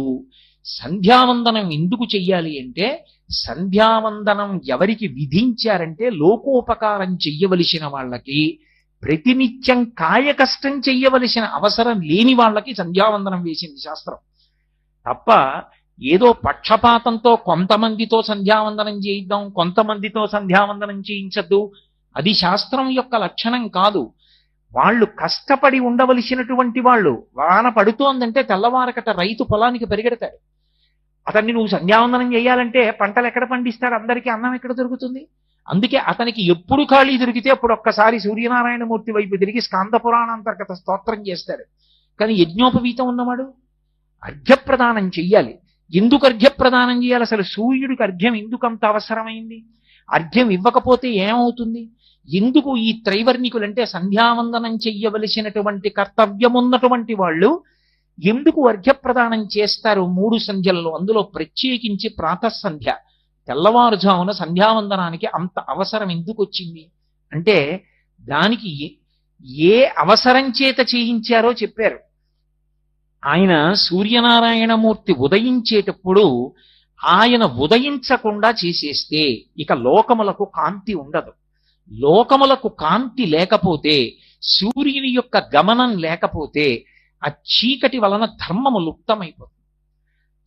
సంధ్యావందనం ఎందుకు చెయ్యాలి అంటే, సంధ్యావందనం ఎవరికి విధించారంటే లోకోపకారం చెయ్యవలసిన వాళ్ళకి, ప్రతినిత్యం కాయ కష్టం చెయ్యవలసిన అవసరం లేని వాళ్ళకి సంధ్యావందనం వేసింది శాస్త్రం. తప్ప ఏదో పక్షపాతంతో కొంతమందితో సంధ్యావందనం చేయిద్దాం, కొంతమందితో సంధ్యావందనం చేయించద్దు, అది శాస్త్రం యొక్క లక్షణం కాదు. వాళ్ళు కష్టపడి ఉండవలసినటువంటి వాళ్ళు, వాన పడుతోందంటే తెల్లవారకట రైతు పొలానికి పరిగెడతాడు. అతన్ని నువ్వు సంధ్యావందనం చేయాలంటే పంటలు ఎక్కడ పండిస్తాడు, అందరికీ అన్నం ఎక్కడ దొరుకుతుంది? అందుకే అతనికి ఎప్పుడు ఖాళీ దొరికితే అప్పుడు ఒక్కసారి సూర్యనారాయణమూర్తి వైపు తిరిగి స్కాంద పురాణాంతర్గత స్తోత్రం చేస్తాడు. కానీ యజ్ఞోపవీతం ఉన్నవాడు అర్ఘ్యప్రదానం చెయ్యాలి. ఎందుకు అర్ఘ్యప్రదానం చేయాలి? అసలు సూర్యుడికి అర్ఘ్యం ఎందుకు అంత అవసరమైంది? అర్ఘ్యం ఇవ్వకపోతే ఏమవుతుంది? ఎందుకు ఈ త్రైవర్ణికులంటే సంధ్యావందనం చెయ్యవలసినటువంటి కర్తవ్యం ఉన్నటువంటి వాళ్ళు ఎందుకు అర్ఘ్యప్రదానం చేస్తారు 3 సంధ్యలలో? అందులో ప్రత్యేకించి ప్రాతఃసంధ్య, తెల్లవారుజామున సంధ్యావందనానికి అంత అవసరం ఎందుకు వచ్చింది అంటే, దానికి ఏ అవసరం చేత చేయించారో చెప్పారు. ఆయన సూర్యనారాయణమూర్తి ఉదయించేటప్పుడు ఆయన ఉదయించకుండా చేసేస్తే ఇక లోకములకు కాంతి ఉండదు. లోకములకు కాంతి లేకపోతే, సూర్యుని యొక్క గమనం లేకపోతే ఆ చీకటి వలన ధర్మము లుప్తమైపోతుంది.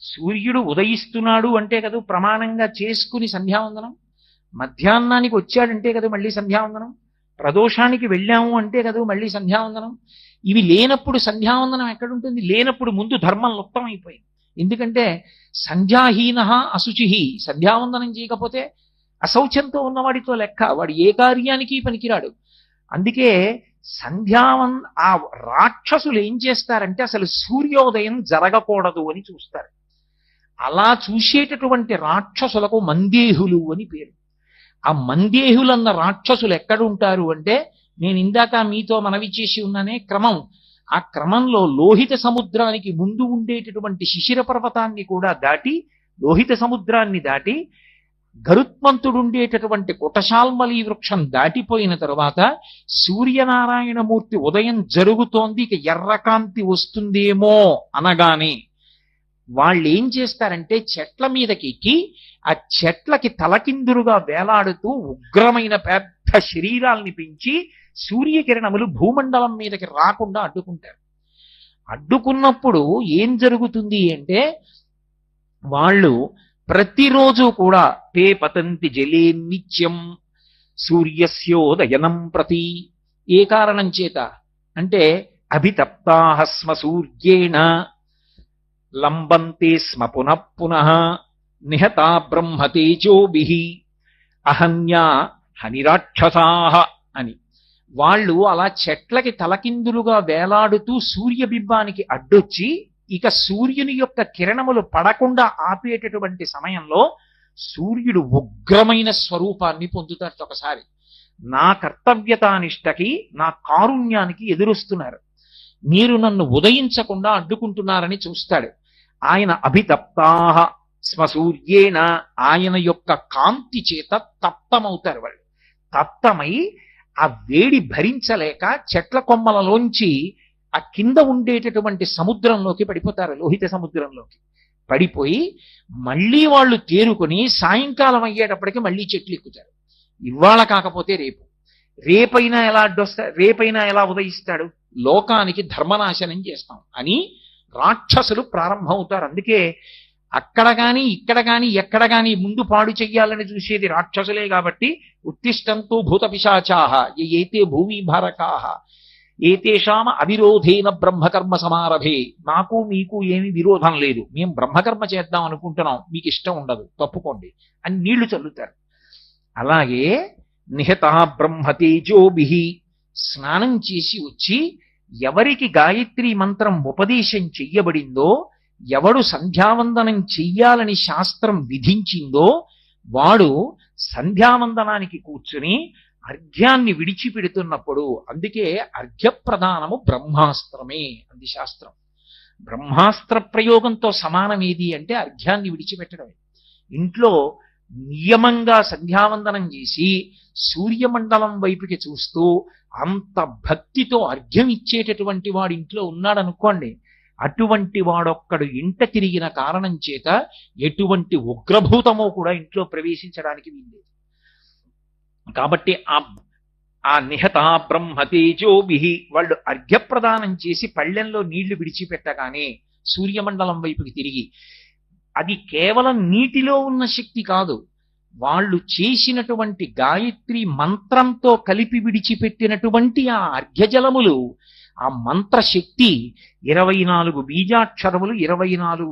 సూర్యుడు ఉదయిస్తున్నాడు అంటే కదా ప్రమాణంగా చేసుకుని సంధ్యావందనం, మధ్యాహ్నానికి వచ్చాడంటే కదా మళ్ళీ సంధ్యావందనం, ప్రదోషానికి వెళ్ళాము అంటే కదా మళ్ళీ సంధ్యావందనం. ఇవి లేనప్పుడు సంధ్యావందనం ఎక్కడుంటుంది? లేనప్పుడు ముందు ధర్మం లుప్తమైపోయింది. ఎందుకంటే సంధ్యాహీన అశుచి, సంధ్యావందనం చేయకపోతే అశౌచంతో ఉన్నవాడితో లెక్క, వాడు ఏ కార్యానికి పనికిరాడు. అందుకే ఆ రాక్షసులు ఏం చేస్తారంటే అసలు సూర్యోదయం జరగకూడదు అని చూస్తారు. అలా చూసేటటువంటి రాక్షసులకు మందేహులు అని పేరు. ఆ మందేహులన్న రాక్షసులు ఎక్కడుంటారు అంటే, నేను ఇందాక మీతో మనవి చేసి ఉన్నానే క్రమం, ఆ క్రమంలో లోహిత సముద్రానికి ముందు ఉండేటటువంటి శిశిర పర్వతాన్ని కూడా దాటి, లోహిత సముద్రాన్ని దాటి గరుత్మంతుడుండేటటువంటి కుటశాల్మలి వృక్షం దాటిపోయిన తరువాత సూర్యనారాయణమూర్తి ఉదయం జరుగుతోంది, ఇక ఎర్రకాంతి వస్తుందేమో అనగానే వాళ్ళు ఏం చేస్తారంటే చెట్ల మీదకి ఎక్కి ఆ చెట్లకి తలకిందులుగా వేలాడుతూ ఉగ్రమైన పెద్ద శరీరాల్ని పెంచి సూర్యకిరణములు భూమండలం మీదకి రాకుండా అడ్డుకుంటారు. అడ్డుకున్నప్పుడు ఏం జరుగుతుంది అంటే, వాళ్ళు ప్రతిరోజు కూడా తే పతంతి జలే నిత్యం సూర్యస్యోదయనం ప్రతి. ఏ కారణం చేత అంటే, అభితప్తాః స్మ సూర్యేణ లంబంతే స్మ పునః పునః నిహతా బ్రహ్మతేజోభిః అహన్యా హనిరాక్షసాః అని. వాళ్ళు అలా చెట్లకి తలకిందులుగా వేలాడుతూ సూర్యబింబానికి అడ్డొచ్చి ఇక సూర్యుని యొక్క కిరణములు పడకుండా ఆపేటటువంటి సమయంలో సూర్యుడు ఉగ్రమైన స్వరూపాన్ని పొందుతారు. ఒకసారి నా కర్తవ్యతానిష్టకి, నా కారుణ్యానికి ఎదురొస్తున్నారు, మీరు నన్ను ఉదయించకుండా అడ్డుకుంటున్నారని చూస్తాడు. ఆయన అభితప్తాః స్మ సూర్యేణ, ఆయన యొక్క కాంతి చేత తప్తమవుతారు. వాళ్ళు తప్తమై ఆ వేడి భరించలేక చెట్ల కొమ్మలలోంచి ఆ కింద ఉండేటటువంటి సముద్రంలోకి పడిపోతారు, లోహిత సముద్రంలోకి పడిపోయి మళ్ళీ వాళ్ళు తేరుకొని సాయంకాలం అయ్యేటప్పటికి మళ్ళీ చెట్లు ఎక్కుతారు. ఇవాళ కాకపోతే రేపు, రేపైనా ఎలా అడ్డొస్తాడు, రేపైనా ఎలా ఉదయిస్తాడు, లోకానికి ధర్మనాశనం చేస్తాం అని రాక్షసులు ప్రారంభమవుతారు. అందుకే అక్కడ గాని ఇక్కడ గాని ఎక్కడ గాని ముందు పాడు చెయ్యాలని చూసేది రాక్షసులే. కాబట్టి ఉత్తిష్టంతో భూత పిశాచాః ఏతే భూమి భారకాః ఏతేషామ అవిరోధేన బ్రహ్మకర్మ సమారభే. నాకు మీకు ఏమీ విరోధం లేదు, మేము బ్రహ్మకర్మ చేద్దాం అనుకుంటున్నాం, మీకు ఇష్టం ఉండదు, తప్పుకోండి అని నీళ్లు చల్లుతారు. అలాగే నిహతా బ్రహ్మతేజోభిః, స్నానం చేసి వచ్చి ఎవరికి గాయత్రి మంత్రం ఉపదేశం చెయ్యబడిందో, ఎవడు సంధ్యావందనం చెయ్యాలని శాస్త్రం విధించిందో వాడు సంధ్యావందనానికి కూర్చుని అర్ఘ్యాన్ని విడిచిపెడుతున్నప్పుడు, అందుకే అర్ఘ్యప్రదానము బ్రహ్మాస్త్రమే అంది శాస్త్రం. బ్రహ్మాస్త్ర ప్రయోగంతో సమానం ఏది అంటే అర్ఘ్యాన్ని విడిచిపెట్టడమే. ఇంట్లో నియమంగా సంధ్యావందనం చేసి సూర్యమండలం వైపుకి చూస్తూ అంత భక్తితో అర్ఘ్యం ఇచ్చేటటువంటి వాడు ఇంట్లో ఉన్నాడనుకోండి, అటువంటి వాడొక్కడు ఇంట తిరిగిన కారణం చేత ఎటువంటి ఉగ్రభూతమో కూడా ఇంట్లో ప్రవేశించడానికి వీల్లేదు. కాబట్టి ఆ నిహత బ్రహ్మతేజోభిః వాళ్ళు అర్ఘ్యప్రదానం చేసి పళ్ళెంలో నీళ్లు విడిచిపెట్టగానే సూర్యమండలం వైపుకి తిరిగి, అది కేవలం నీటిలో ఉన్న శక్తి కాదు, వాళ్ళు చేసినటువంటి గాయత్రి మంత్రంతో కలిపి విడిచిపెట్టినటువంటి ఆ అర్ఘ్యజలములు, ఆ మంత్రశక్తి 24 బీజాక్షరములు, 24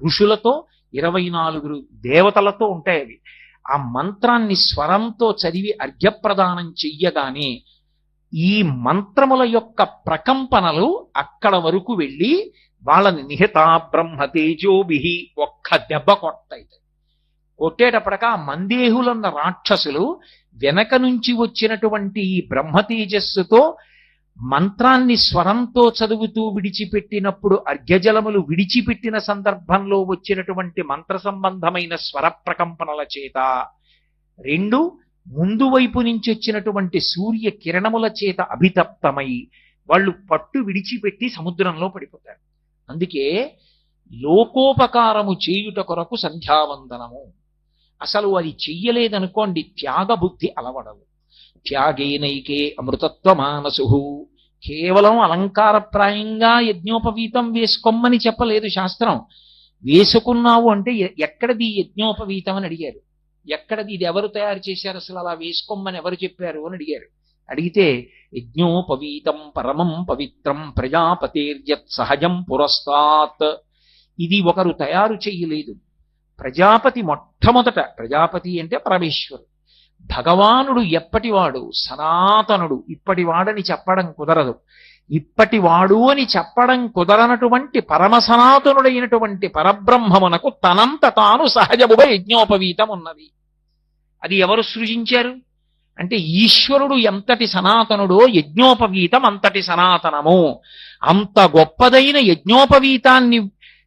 ఋషులతో, 24 దేవతలతో ఉంటాయి. అవి ఆ మంత్రాన్ని స్వరంతో చదివి అర్ఘ్యప్రదానం చెయ్యగానే ఈ మంత్రముల యొక్క ప్రకంపనలు అక్కడ వరకు వెళ్ళి వాళ్ళని నిహత బ్రహ్మతేజోభిః ఒక్క దెబ్బ కొడతాయి. కొట్టేటప్పటిక ఆ మందేహులన్న రాక్షసులు వెనక నుంచి వచ్చినటువంటి ఈ బ్రహ్మతేజస్సుతో మంత్రాన్ని స్వరంతో చదువుతూ విడిచిపెట్టినప్పుడు అర్ఘ్యజలములు విడిచిపెట్టిన సందర్భంలో వచ్చినటువంటి మంత్ర సంబంధమైన స్వర ప్రకంపనల చేత, 2 ముందు వైపు నుంచి వచ్చినటువంటి సూర్య కిరణముల చేత అభితప్తమై వాళ్ళు పట్టు విడిచిపెట్టి సముద్రంలో పడిపోతారు. అందుకే లోకోపకారము చేయుట కొరకు సంధ్యావందనము. అసలు అది చెయ్యలేదనుకోండి త్యాగబుద్ధి అలవడవు. త్యాగేనైకే అమృతత్వమానసు. కేవలం అలంకారప్రాయంగా యజ్ఞోపవీతం వేసుకోమని చెప్పలేదు శాస్త్రం. వేసుకున్నావు అంటే ఎక్కడది యజ్ఞోపవీతం అని అడిగారు. ఎక్కడది, ఇది ఎవరు తయారు చేశారు, అసలు అలా వేసుకోమని ఎవరు చెప్పారు అని అడిగారు. అడిగితే యజ్ఞోపవీతం పరమం పవిత్రం ప్రజాపతేర్యత్ సహజం పురస్తాత్. ఇది ఒకరు తయారు చెయ్యలేదు. ప్రజాపతి మొట్టమొదట, ప్రజాపతి అంటే పరమేశ్వరుడు, భగవానుడు ఎప్పటివాడు, సనాతనుడు, ఇప్పటివాడని చెప్పడం కుదరదు. ఇప్పటివాడు అని చెప్పడం కుదరనటువంటి పరమ సనాతనుడైనటువంటి పరబ్రహ్మమునకు తనంత తాను సహజముగా యజ్ఞోపవీతం ఉన్నది. అది ఎవరు సృజించారు అంటే ఈశ్వరుడు ఎంతటి సనాతనుడో యజ్ఞోపవీతం అంతటి సనాతనము. అంత గొప్పదైన యజ్ఞోపవీతాన్ని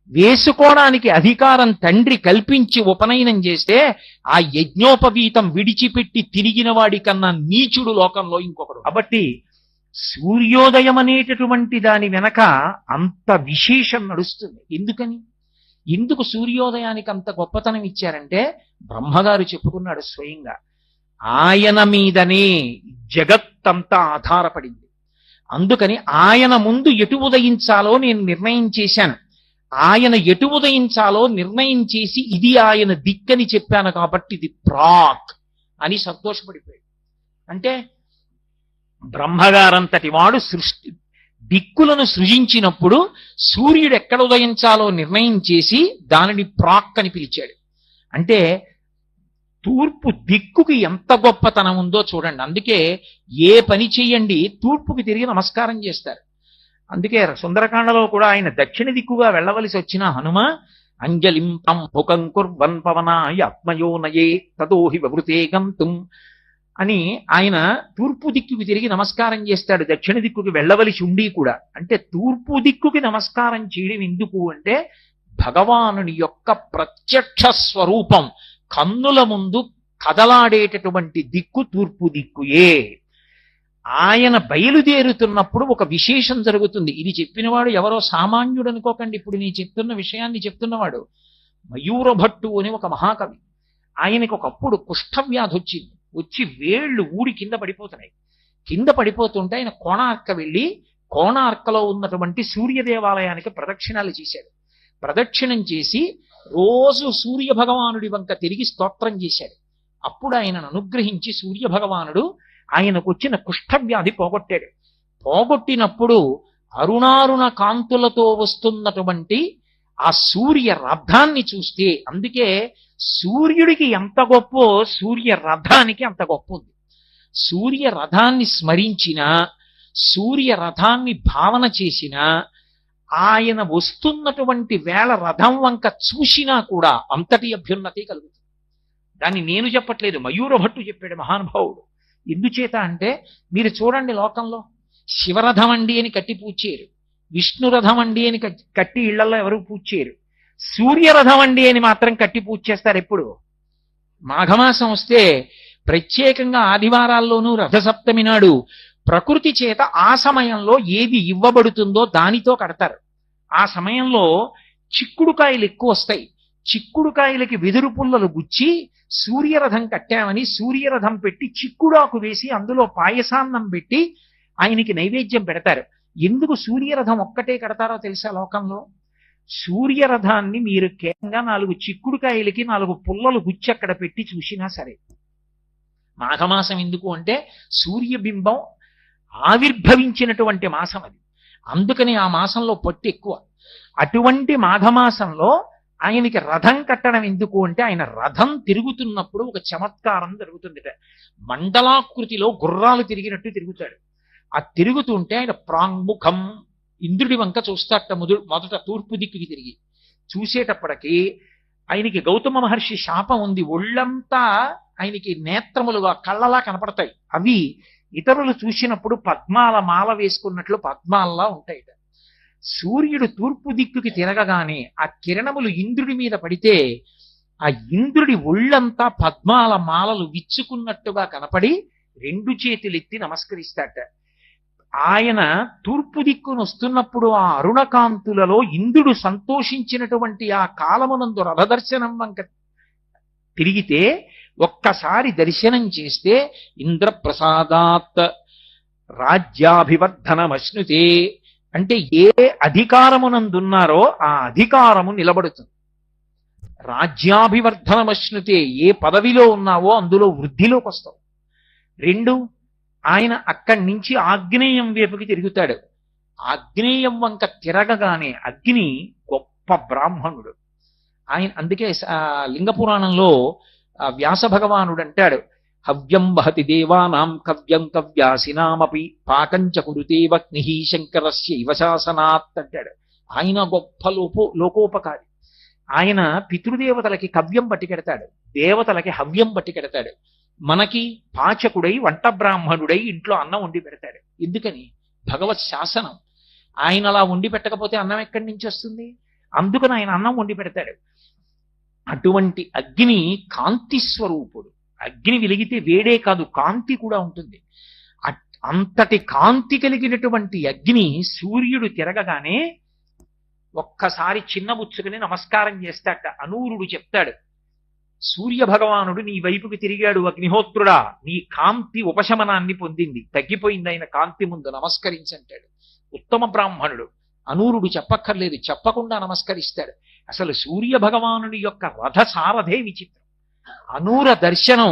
వేసుకోవడానికి అధికారం తండ్రి కల్పించి ఉపనయనం చేస్తే ఆ యజ్ఞోపవీతం విడిచిపెట్టి తిరిగిన వాడి కన్నా నీచుడు లోకంలో ఇంకొకడు. కాబట్టి సూర్యోదయం అనేటటువంటి దాని వెనక అంత విశేషం నడుస్తుంది. ఎందుకు సూర్యోదయానికి అంత గొప్పతనం ఇచ్చారంటే బ్రహ్మగారు చెప్పుకున్నాడు స్వయంగా, ఆయన మీదనే జగత్తంతా ఆధారపడింది. అందుకని ఆయన ముందు ఎటు ఉదయించాలో నేను నిర్ణయం చేశాను. ఆయన ఎటు ఉదయించాలో నిర్ణయం చేసి ఇది ఆయన దిక్కని చెప్పాను కాబట్టి ఇది ప్రాక్ అని సంతోషపడిపోయాడు. అంటే బ్రహ్మగారంతటి వాడు దిక్కులను సృజించినప్పుడు సూర్యుడు ఎక్కడ ఉదయించాలో నిర్ణయం చేసి దానిని ప్రాక్ అని పిలిచాడు. అంటే తూర్పు దిక్కుకి ఎంత గొప్పతనం ఉందో చూడండి. అందుకే ఏ పని చెయ్యండి తూర్పుకి తిరిగి నమస్కారం చేస్తారు. అందుకే సుందరకాండలో కూడా ఆయన దక్షిణ దిక్కుగా వెళ్ళవలసి వచ్చిన హనుమ అంజలిం ముఖం కుర్వన్ పవనాయ ఆత్మయోనయే తదోహి వివృతే గంతుం అని ఆయన తూర్పు దిక్కుకి తిరిగి నమస్కారం చేస్తాడు. దక్షిణ దిక్కుకి వెళ్ళవలసి ఉండి కూడా. అంటే తూర్పు దిక్కుకి నమస్కారం చేయడం ఎందుకు అంటే భగవానుని యొక్క ప్రత్యక్ష స్వరూపం కన్నుల ముందు కదలాడేటటువంటి దిక్కు తూర్పు దిక్కుయే. ఆయన బయలుదేరుతున్నప్పుడు ఒక విశేషం జరుగుతుంది. ఇది చెప్పినవాడు ఎవరో సామాన్యుడు అనుకోకండి. ఇప్పుడు నేను చెప్తున్న విషయాన్ని చెప్తున్నవాడు మయూరభట్టు అని ఒక మహాకవి. ఆయనకు ఒకప్పుడు కుష్ఠవ్యాధి వచ్చింది. వచ్చి వేళ్లు ఊడి కింద పడిపోతున్నాయి. కింద పడిపోతుంటే ఆయన కోణార్క వెళ్ళి కోణార్కలో ఉన్నటువంటి సూర్య దేవాలయానికి ప్రదక్షిణాలు చేశాడు. ప్రదక్షిణం చేసి రోజు సూర్య భగవానుడి వంక తిరిగి స్తోత్రం చేశాడు. అప్పుడు ఆయనను అనుగ్రహించి సూర్య భగవానుడు ఆయనకు వచ్చిన కుష్ఠవ్యాధి పోగొట్టాడు. పోగొట్టినప్పుడు అరుణారుణ కాంతులతో వస్తున్నటువంటి ఆ సూర్య రథాన్ని చూస్తే, అందుకే సూర్యుడికి ఎంత గొప్పో సూర్య రథానికి అంత గొప్ప ఉంది. సూర్య రథాన్ని స్మరించిన, సూర్య రథాన్ని భావన చేసిన, ఆయన వస్తున్నటువంటి వేళ రథం వంక చూసినా కూడా అంతటి అభ్యున్నతి కలుగుతుంది. దాన్ని నేను చెప్పట్లేదు, మయూరభట్టు చెప్పాడు మహానుభావుడు. ఎందుచేత అంటే మీరు చూడండి, లోకంలో శివరథం అండి అని కట్టి పూజ చేయరు, విష్ణురథం అండి అని కట్టి ఇళ్లలో ఎవరు పూజ చేయరు. సూర్యరథం అండి అని మాత్రం కట్టి పూజ చేస్తారు. ఎప్పుడు మాఘమాసం వస్తే ప్రత్యేకంగా ఆదివారాల్లోనూ రథసప్తమి నాడు ప్రకృతి చేత ఆ సమయంలో ఏది ఇవ్వబడుతుందో దానితో కడతారు. ఆ సమయంలో చిక్కుడుకాయలు ఎక్కువ వస్తాయి. చిక్కుడుకాయలకి వెదురు పుల్లలు గుచ్చి సూర్యరథం కట్టామని సూర్యరథం పెట్టి చిక్కుడాకు వేసి అందులో పాయసాన్నం పెట్టి ఆయనకి నైవేద్యం పెడతారు. ఎందుకు సూర్యరథం ఒక్కటే కడతారో తెలుసా లోకంలో? సూర్యరథాన్ని మీరు కేవలంగా 4 చిక్కుడుకాయలకి 4 పుల్లలు గుచ్చి అక్కడ పెట్టి చూసినా సరే. మాఘమాసం ఎందుకు అంటే సూర్యబింబం ఆవిర్భవించినటువంటి మాసం అది. అందుకని ఆ మాసంలో పట్టు ఎక్కువ. అటువంటి మాఘమాసంలో ఆయనకి రథం కట్టడం ఎందుకు అంటే ఆయన రథం తిరుగుతున్నప్పుడు ఒక చమత్కారం జరుగుతుందిట. మండలాకృతిలో గుర్రాలు తిరిగినట్టు తిరుగుతాడు. ఆ తిరుగుతుంటే ఆయన ప్రాంగుఖం ఇంద్రుడి వంక చూస్తాట. మొదట తూర్పు దిక్కుకి తిరిగి చూసేటప్పటికి ఆయనకి గౌతమ మహర్షి శాపం ఉంది. ఒళ్ళంతా ఆయనకి నేత్రములుగా కళ్ళలా కనపడతాయి. అవి ఇతరులు చూసినప్పుడు పద్మాల మాల వేసుకున్నట్లు పద్మాల్లా ఉంటాయి. సూర్యుడు తూర్పు దిక్కుకి తిరగగానే ఆ కిరణములు ఇంద్రుడి మీద పడితే ఆ ఇంద్రుడి ఒళ్ళంతా పద్మాల మాలలు విచ్చుకున్నట్టుగా కనపడి 2 చేతులెత్తి నమస్కరిస్తాట. ఆయన తూర్పు దిక్కును వస్తున్నప్పుడు ఆ అరుణకాంతులలో ఇంద్రుడు సంతోషించినటువంటి ఆ కాలమునందు రథదర్శనం వంక తిరిగితే ఒక్కసారి దర్శనం చేస్తే ఇంద్రప్రసాదాత్ రాజ్యాభివర్ధనమశ్నుతే అంటే ఏ అధికారమునందున్నారో ఆ అధికారము నిలబడుతుంది. రాజ్యాభివర్ధనమశ్నుతే ఏ పదవిలో ఉన్నావో అందులో వృద్ధిలోకి వస్తావు. 2 ఆయన అక్కడి నుంచి ఆగ్నేయం వైపుకి తిరుగుతాడు. ఆగ్నేయం వంక తిరగగానే అగ్ని గొప్ప బ్రాహ్మణుడు ఆయన. అందుకే లింగ పురాణంలో వ్యాస భగవానుడు అంటాడు, హవ్యం వహతి దేవానాం కవ్యం కవ్యాసినామపి పాకంచ కురుతే వగ్ని శంకరస్య ఇవ శాసనాత్ అంటాడు. ఆయన గొప్ప లోకోపకారి. ఆయన పితృదేవతలకి కవ్యం పట్టికెడతాడు, దేవతలకి హవ్యం పట్టికెడతాడు. మనకి పాచకుడై వంట బ్రాహ్మణుడై ఇంట్లో అన్నం వండి పెడతాడు. ఎందుకని? భగవత్ శాసనం. ఆయన అలా వండి పెట్టకపోతే అన్నం ఎక్కడి నుంచి వస్తుంది? అందుకని ఆయన అన్నం వండి పెడతాడు. అటువంటి అగ్ని కాంతి స్వరూపుడు. అగ్ని వెలిగితే వేడే కాదు కాంతి కూడా ఉంటుంది. అంతటి కాంతి కలిగినటువంటి అగ్ని సూర్యుడు తిరగగానే ఒక్కసారి చిన్నబుచ్చుకుని నమస్కారం చేస్తాట. అనూరుడు చెప్తాడు, సూర్య భగవానుడు నీ వైపుకి తిరిగాడు అగ్నిహోత్రుడా, నీ కాంతి ఉపశమనాన్ని పొందింది, తగ్గిపోయింది ఆయన కాంతి ముందు నమస్కరించంటాడు. ఉత్తమ బ్రాహ్మణుడు. అనూరుడు చెప్పక్కర్లేదు, చెప్పకుండా నమస్కరిస్తాడు. అసలు సూర్య భగవానుడి యొక్క రథ సారథే విచిత్రం. అనూర దర్శనం,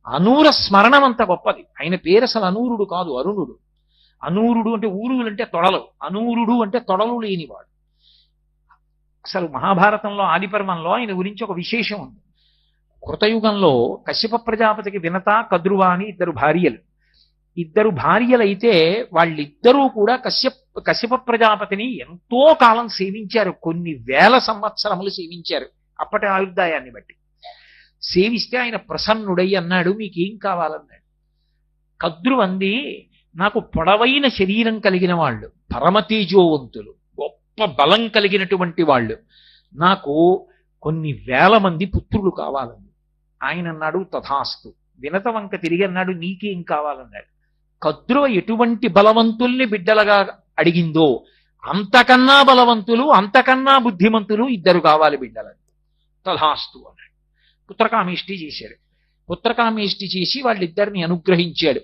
అనూర స్మరణం అంత గొప్పది. ఆయన పేరు అసలు అనూరుడు కాదు, అరుణుడు. అనూరుడు అంటే ఊరువులు అంటే తొడలు, అనూరుడు అంటే తొడలు లేనివాడు. అసలు మహాభారతంలో ఆదిపర్వంలో ఆయన గురించి ఒక విశేషం ఉంది. కృతయుగంలో కశ్యప ప్రజాపతికి వినత కద్రువ అని 2 భార్యలు. 2 భార్యలైతే వాళ్ళిద్దరూ కూడా కశ్యప ప్రజాపతిని ఎంతో కాలం సేవించారు. కొన్ని వేల సంవత్సరములు సేవించారు అప్పటి ఆయుర్దాయాన్ని బట్టి. సేవిస్తే ఆయన ప్రసన్నుడై అన్నాడు, మీకేం కావాలన్నాడు. కద్రువంది, నాకు పొడవైన శరీరం కలిగిన వాళ్ళు, పరమతేజోవంతులు, గొప్ప బలం కలిగినటువంటి వాళ్ళు, నాకు కొన్ని వేల మంది పుత్రులు కావాలండి. ఆయన అన్నాడు, తథాస్తు. వినత వంక తిరిగి అన్నాడు, నీకేం కావాలన్నాడు. కద్రువ ఎటువంటి బలవంతుల్ని బిడ్డలుగా అడిగిందో అంతకన్నా బలవంతులు, అంతకన్నా బుద్ధిమంతులు 2 కావాలి బిడ్డలని. తథాస్తు అన్నాడు. పుత్రకామేష్టి చేశాడు. పుత్రకామేష్టి చేసి వాళ్ళిద్దరిని అనుగ్రహించాడు.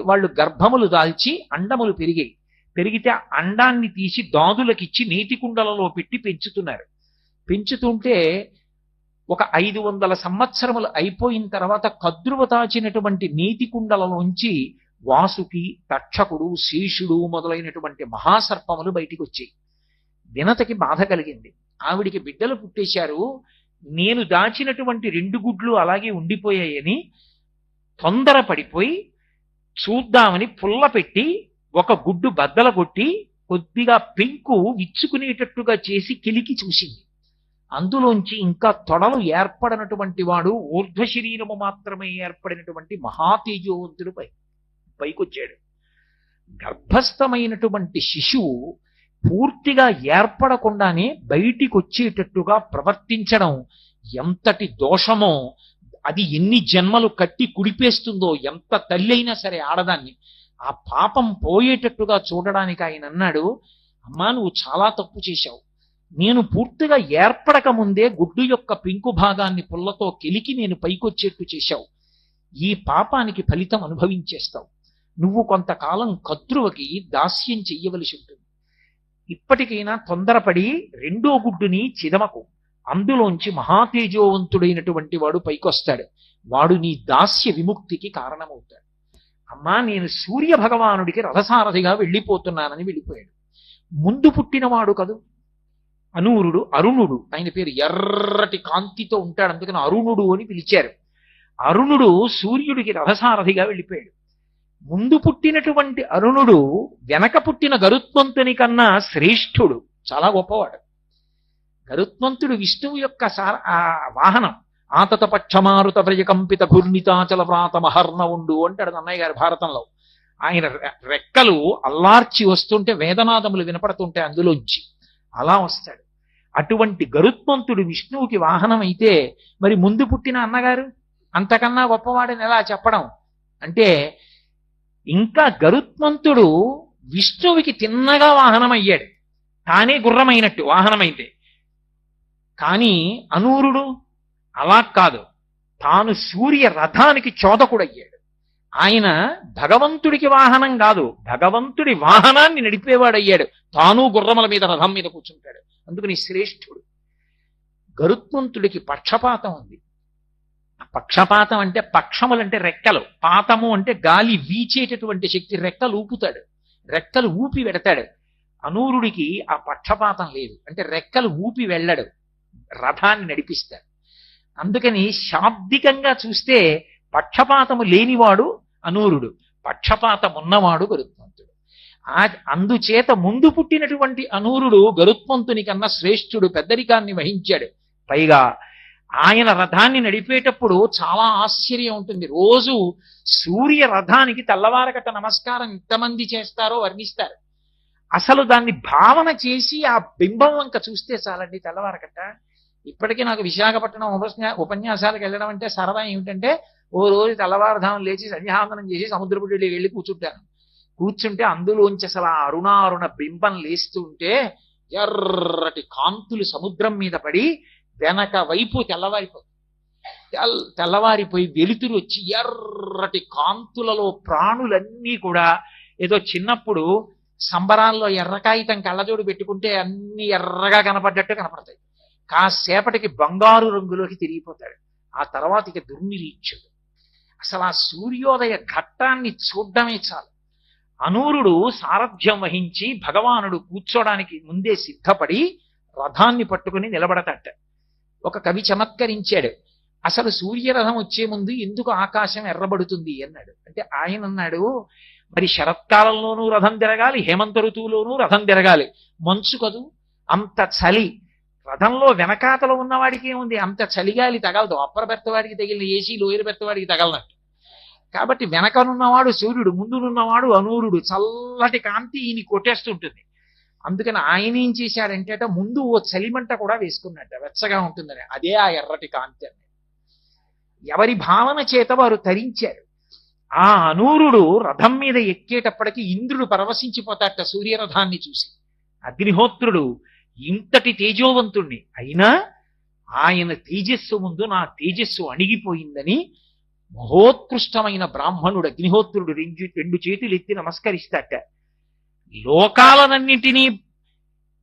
వాళ్ళు గర్భములు దాల్చి అండములు పెరిగాయి. పెరిగితే అండాన్ని తీసి దాదులకిచ్చి నీటి కుండలలో పెట్టి పెంచుతున్నారు. పెంచుతుంటే ఒక 500 సంవత్సరములు అయిపోయిన తర్వాత కద్రువ దాచినటువంటి నీటి కుండలలోంచి వాసుకి, తక్షకుడు, శేషుడు మొదలైనటువంటి మహాసర్పములు బయటికి వచ్చాయి. వినతకి బాధ కలిగింది. ఆవిడికి బిడ్డలు పుట్టేశారు, నేను దాచినటువంటి 2 గుడ్లు అలాగే ఉండిపోయాయని తొందర పడిపోయి చూద్దామని పుల్ల పెట్టి ఒక గుడ్డు బద్దల కొట్టి కొద్దిగా పెంకు విచ్చుకునేటట్టుగా చేసి కిలికి చూసింది. అందులోంచి ఇంకా తొడలు ఏర్పడినటువంటి వాడు, ఊర్ధ్వ శరీరము మాత్రమే ఏర్పడినటువంటి మహాతేజోవంతుడు పైకొచ్చాడు. గర్భస్థమైనటువంటి శిశువు పూర్తిగా ఏర్పడకుండానే బయటికి వచ్చేటట్టుగా ప్రవర్తించడం ఎంతటి దోషమో అది ఎన్ని జన్మలు కట్టి కుడిపేస్తుందో, ఎంత తల్లి అయినా సరే ఆడదాన్ని. ఆ పాపం పోయేటట్టుగా చూడడానికి ఆయన అన్నాడు, అమ్మా నువ్వు చాలా తప్పు చేశావు. నేను పూర్తిగా ఏర్పడక ముందే గుడ్డు యొక్క పెంకు భాగాన్ని పుల్లతో కెలికి నేను పైకొచ్చేట్టు చేశావు. ఈ పాపానికి ఫలితం అనుభవించేస్తావు. నువ్వు కొంతకాలం కద్రువకి దాస్యం చెయ్యవలసి ఉంటుంది. ఇప్పటికైనా తొందరపడి రెండో గుడ్డుని చిదమకు. అందులోంచి మహాతేజోవంతుడైనటువంటి వాడు పైకొస్తాడు. వాడు నీ దాస్య విముక్తికి కారణమవుతాడు. అమ్మా నేను సూర్య భగవానుడికి రథసారథిగా వెళ్ళిపోతున్నానని వెళ్ళిపోయాడు. ముందు పుట్టినవాడు కదూ అనూరుడు, అరుణుడు. ఆయన పేరు ఎర్రటి కాంతితో ఉంటాడు, అందుకని అరుణుడు అని పిలిచారు. అరుణుడు సూర్యుడికి రథసారథిగా వెళ్ళిపోయాడు. ముందు పుట్టినటువంటి అరుణుడు వెనక పుట్టిన గరుత్మంతుని కన్నా శ్రేష్ఠుడు, చాలా గొప్పవాడు. గరుత్మంతుడు విష్ణువు యొక్క వాహనం. ఆతత పక్షమారుత వ్రజకంపిత ఘూర్ణితాచల వ్రాత మహర్ణవుండు అంటాడు అన్నయ్య గారు భారతంలో. ఆయన రెక్కలు అల్లార్చి వస్తుంటే వేదనాదములు వినపడుతుంటే అందులోంచి అలా వస్తాడు. అటువంటి గరుత్మంతుడు విష్ణువుకి వాహనం అయితే మరి ముందు పుట్టిన అన్నగారు అంతకన్నా గొప్పవాడని ఎలా చెప్పడం అంటే, ఇంకా గరుత్మంతుడు విష్ణువుకి తిన్నగా వాహనం అయ్యాడు, తానే గుర్రమైనట్టు వాహనమైతే. కానీ అనూరుడు అలా కాదు, తాను సూర్య రథానికి చోదకుడయ్యాడు. ఆయన భగవంతుడికి వాహనం కాదు, భగవంతుడి వాహనాన్ని నడిపేవాడయ్యాడు. తాను గుర్రముల మీద రథం మీద కూర్చుంటాడు. అందుకని శ్రేష్ఠుడు. గరుత్మంతుడికి పక్షపాతం ఉంది. పక్షపాతం అంటే పక్షములంటే రెక్కలు, పాతము అంటే గాలి వీచేటటువంటి శక్తి. రెక్కలు ఊపుతాడు, రెక్కలు ఊపి వెడతాడు. అనూరుడికి ఆ పక్షపాతం లేదు, అంటే రెక్కలు ఊపి వెళ్ళడు, రథాన్ని నడిపిస్తాడు. అందుకని శాబ్దికంగా చూస్తే పక్షపాతము లేనివాడు అనూరుడు, పక్షపాతం ఉన్నవాడు గరుత్మంతుడు. అందుచేత ముందు పుట్టినటువంటి అనూరుడు గరుత్మంతుని కన్నా శ్రేష్ఠుడు, పెద్దరికాన్ని వహించాడు. పైగా ఆయన రథాన్ని నడిపేటప్పుడు చాలా ఆశ్చర్యం ఉంటుంది. రోజు సూర్య రథానికి తెల్లవారకట నమస్కారం ఎంతమంది చేస్తారో వర్ణిస్తారు. అసలు దాన్ని భావన చేసి ఆ బింబం వంక చూస్తే చాలండి తెల్లవారకట. ఇప్పటికీ నాకు విశాఖపట్నం ఉపన్యాసాలకు వెళ్ళడం అంటే సరదా ఏమిటంటే, ఓ రోజు తెల్లవారుధామం లేచి సంధ్యావందనం చేసి సముద్రపుడి వెళ్ళి కూర్చుంటే అందులోంచి అసలు ఆ అరుణారుణ బింబం లేస్తుంటే ఎర్రటి కాంతులు సముద్రం మీద పడి వెనక వైపు తెల్లవారిపోయి వెలుతురు వచ్చి ఎర్రటి కాంతులలో ప్రాణులన్నీ కూడా ఏదో చిన్నప్పుడు సంబరాల్లో ఎర్రకాగితం కళ్ళజోడు పెట్టుకుంటే అన్ని ఎర్రగా కనపడ్డట్టు కనపడతాయి. కాసేపటికి బంగారు రంగులోకి తిరిగిపోతాడు. ఆ తర్వాత ఇక దుర్నిరీక్షుడు. అసలు ఆ సూర్యోదయ ఘట్టాన్ని చూడ్డమే చాలు. అనూరుడు సారథ్యం వహించి భగవానుడు కూర్చోడానికి ముందే సిద్ధపడి రథాన్ని పట్టుకుని నిలబడతట. ఒక కవి చమత్కరించాడు, అసలు సూర్యరథం వచ్చే ముందు ఎందుకు ఆకాశం ఎర్రబడుతుంది అన్నాడు. అంటే ఆయన అన్నాడు, మరి శరత్కాలంలోనూ రథం తిరగాలి, హేమంత ఋతువులోనూ రథం తిరగాలి, మంచు కదూ, అంత చలి. రథంలో వెనకాతలో ఉన్నవాడికి ఏముంది, అంత చలిగాలి తగలదు. అప్పర బెత్తవాడికి తగిలిన ఏసీ లోయర్ బెత్తవాడికి తగలనట్టు. కాబట్టి వెనకనున్నవాడు సూర్యుడు, ముందునున్నవాడు అనూరుడు. చల్లటి కాంతి ఈయన కొట్టేస్తుంటుంది. అందుకని ఆయన ఏం చేశాడంటే ముందు ఓ చలిమంట కూడా వేసుకున్నట్ట, వెచ్చగా ఉంటుందని. అదే ఆ ఎర్రటి కాంతి అని ఎవరి భావన చేత వారు తరించారు. ఆ అనూరుడు రథం మీద ఎక్కేటప్పటికి ఇంద్రుడు పరవశించిపోతాట సూర్యరథాన్ని చూసి. అగ్నిహోత్రుడు ఇంతటి తేజోవంతుణ్ణి అయినా ఆయన తేజస్సు ముందు నా తేజస్సు అణిగిపోయిందని మహోత్కృష్టమైన బ్రాహ్మణుడు అగ్నిహోత్రుడు రెండు చేతులు ఎత్తి నమస్కరిస్తాట. లోకాలనన్నింటినీ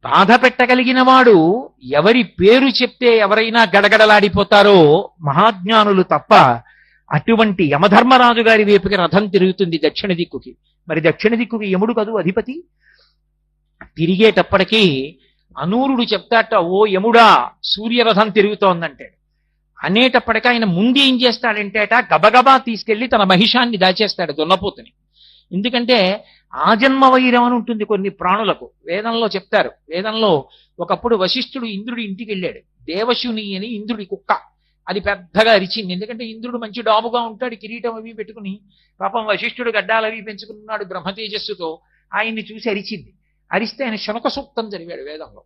బాధ పెట్టగలిగిన వాడు ఎవరి పేరు చెప్తే ఎవరైనా గడగడలాడిపోతారో మహాజ్ఞానులు తప్ప. అటువంటి యమధర్మరాజు గారి వైపుకి రథం తిరుగుతుంది దక్షిణ దిక్కుకి. మరి దక్షిణ దిక్కుకి యముడు కదూ అధిపతి. తిరిగేటప్పటికీ అనూరుడు చెప్తాట, ఓ యముడా సూర్యరథం తిరుగుతోందంటాడు. అనేటప్పటికీ ఆయన ముందు ఏం చేస్తాడంటేట గబగబా తీసుకెళ్లి తన మహిషాన్ని దాచేస్తాడు, దున్నపోతుని. ఎందుకంటే ఆజన్మ వైరం అని ఉంటుంది కొన్ని ప్రాణులకు. వేదంలో చెప్తారు. వేదంలో ఒకప్పుడు వశిష్ఠుడు ఇంద్రుడి ఇంటికి వెళ్ళాడు. దేవశుని అని ఇంద్రుడి కుక్క, అది పెద్దగా అరిచింది. ఎందుకంటే ఇంద్రుడు మంచి డాబుగా ఉంటాడు, కిరీటం అవి పెట్టుకుని. పాపం వశిష్ఠుడు గడ్డాలవి పెంచుకున్నాడు బ్రహ్మతేజస్సుతో. ఆయన్ని చూసి అరిచింది. అరిస్తే ఆయన శునక సూక్తం చదివాడు వేదంలో.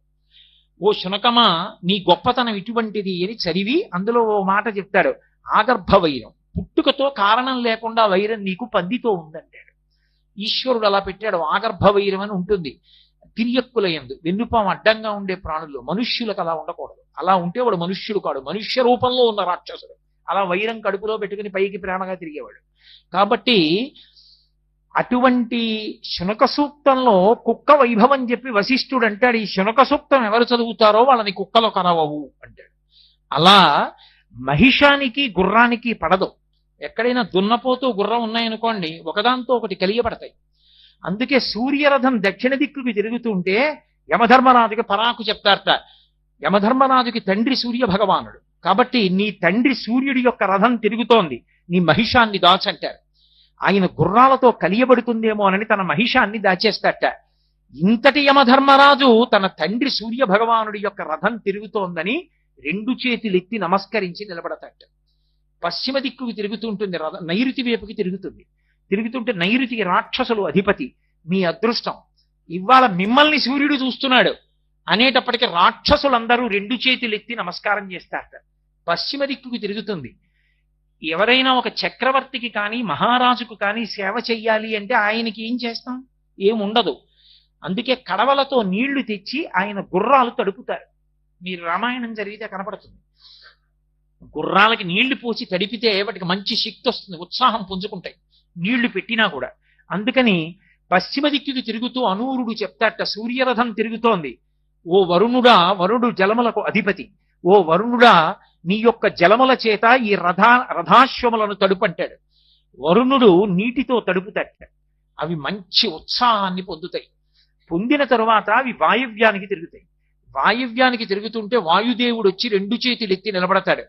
ఓ శునకమా నీ గొప్పతనం ఇటువంటిది అని చదివి అందులో ఓ మాట చెప్తాడు, ఆగర్భ వైరం, పుట్టుకతో కారణం లేకుండా వైరం నీకు పందితో ఉందంటాడు. ఈశ్వరుడు అలా పెట్టాడు. ఆగర్భ వైరం అని ఉంటుంది తిరియక్కుల యందు, వెన్నుపాము అడ్డంగా ఉండే ప్రాణుల్లో. మనుష్యులకు అలా ఉండకూడదు. అలా ఉంటే వాడు మనుష్యుడు కాడు, మనుష్య రూపంలో ఉన్న రాక్షసుడు. అలా వైరం కడుపులో పెట్టుకుని పైకి ప్రేమగా తిరిగేవాడు. కాబట్టి అటువంటి శునక సూక్తంలో కుక్క వైభవం చెప్పి వశిష్ఠుడు అంటాడు, ఈ శునక సూక్తం ఎవరు చదువుతారో వాళ్ళని కుక్కలు కనవవు అంటాడు. అలా మహిషానికి గుర్రానికి పడదు. ఎక్కడైనా దున్నపోతూ గుర్రం ఉన్నాయనుకోండి, ఒకదాంతో ఒకటి కలియబడతాయి. అందుకే సూర్యరథం దక్షిణ దిక్కుకి తిరుగుతుంటే యమధర్మరాజుకి పరాకు చెప్తారట. యమధర్మరాజుకి తండ్రి సూర్య భగవానుడు కాబట్టి నీ తండ్రి సూర్యుడి యొక్క రథం తిరుగుతోంది, నీ మహిషాన్ని దాచంటారు. ఆయన గుర్రాలతో కలియబడుతుందేమో అని తన మహిషాన్ని దాచేస్తాట. ఇంతటి యమధర్మరాజు తన తండ్రి సూర్య భగవానుడి యొక్క రథం తిరుగుతోందని రెండు చేతులెత్తి నమస్కరించి నిలబడతాట. పశ్చిమ దిక్కుకి తిరుగుతుంటుంది రథం, నైరుతి వైపుకి తిరుగుతుంది. తిరుగుతుంటే నైరుతికి రాక్షసులు అధిపతి. మీ అదృష్టం ఇవాళ మిమ్మల్ని సూర్యుడు చూస్తున్నాడు అనేటప్పటికీ రాక్షసులందరూ రెండు చేతులెత్తి నమస్కారం చేస్తారట. పశ్చిమ దిక్కుకి తిరుగుతుంది. ఎవరైనా ఒక చక్రవర్తికి కానీ మహారాజుకు కానీ సేవ చెయ్యాలి అంటే ఆయనకి ఏం చేస్తాం? ఏముండదు. అందుకే కడవలతో నీళ్లు తెచ్చి ఆయన గుర్రాలు తడుపుతారు. మీరు రామాయణం జరిగితే కనపడుతుంది. గుర్రాలకి నీళ్లు పోసి తడిపితే వాటికి మంచి శక్తి వస్తుంది, ఉత్సాహం పుంజుకుంటాయి నీళ్లు పెట్టినా కూడా. అందుకని పశ్చిమ దిక్కుకి తిరుగుతూ అనూరుడు చెప్తాట, సూర్యరథం తిరుగుతోంది. ఓ వరుణుడా, వరుడు జలములకు అధిపతి, ఓ వరుణుడా నీ యొక్క జలముల చేత ఈ రథాశ్వములను తడుపంటాడు. వరుణుడు నీటితో తడుపుతాట. అవి మంచి ఉత్సాహాన్ని పొందుతాయి. పొందిన తరువాత అవి వాయువ్యానికి తిరుగుతాయి. వాయువ్యానికి తిరుగుతుంటే వాయుదేవుడు వచ్చి రెండు చేతులు ఎత్తి నిలబడతాడు.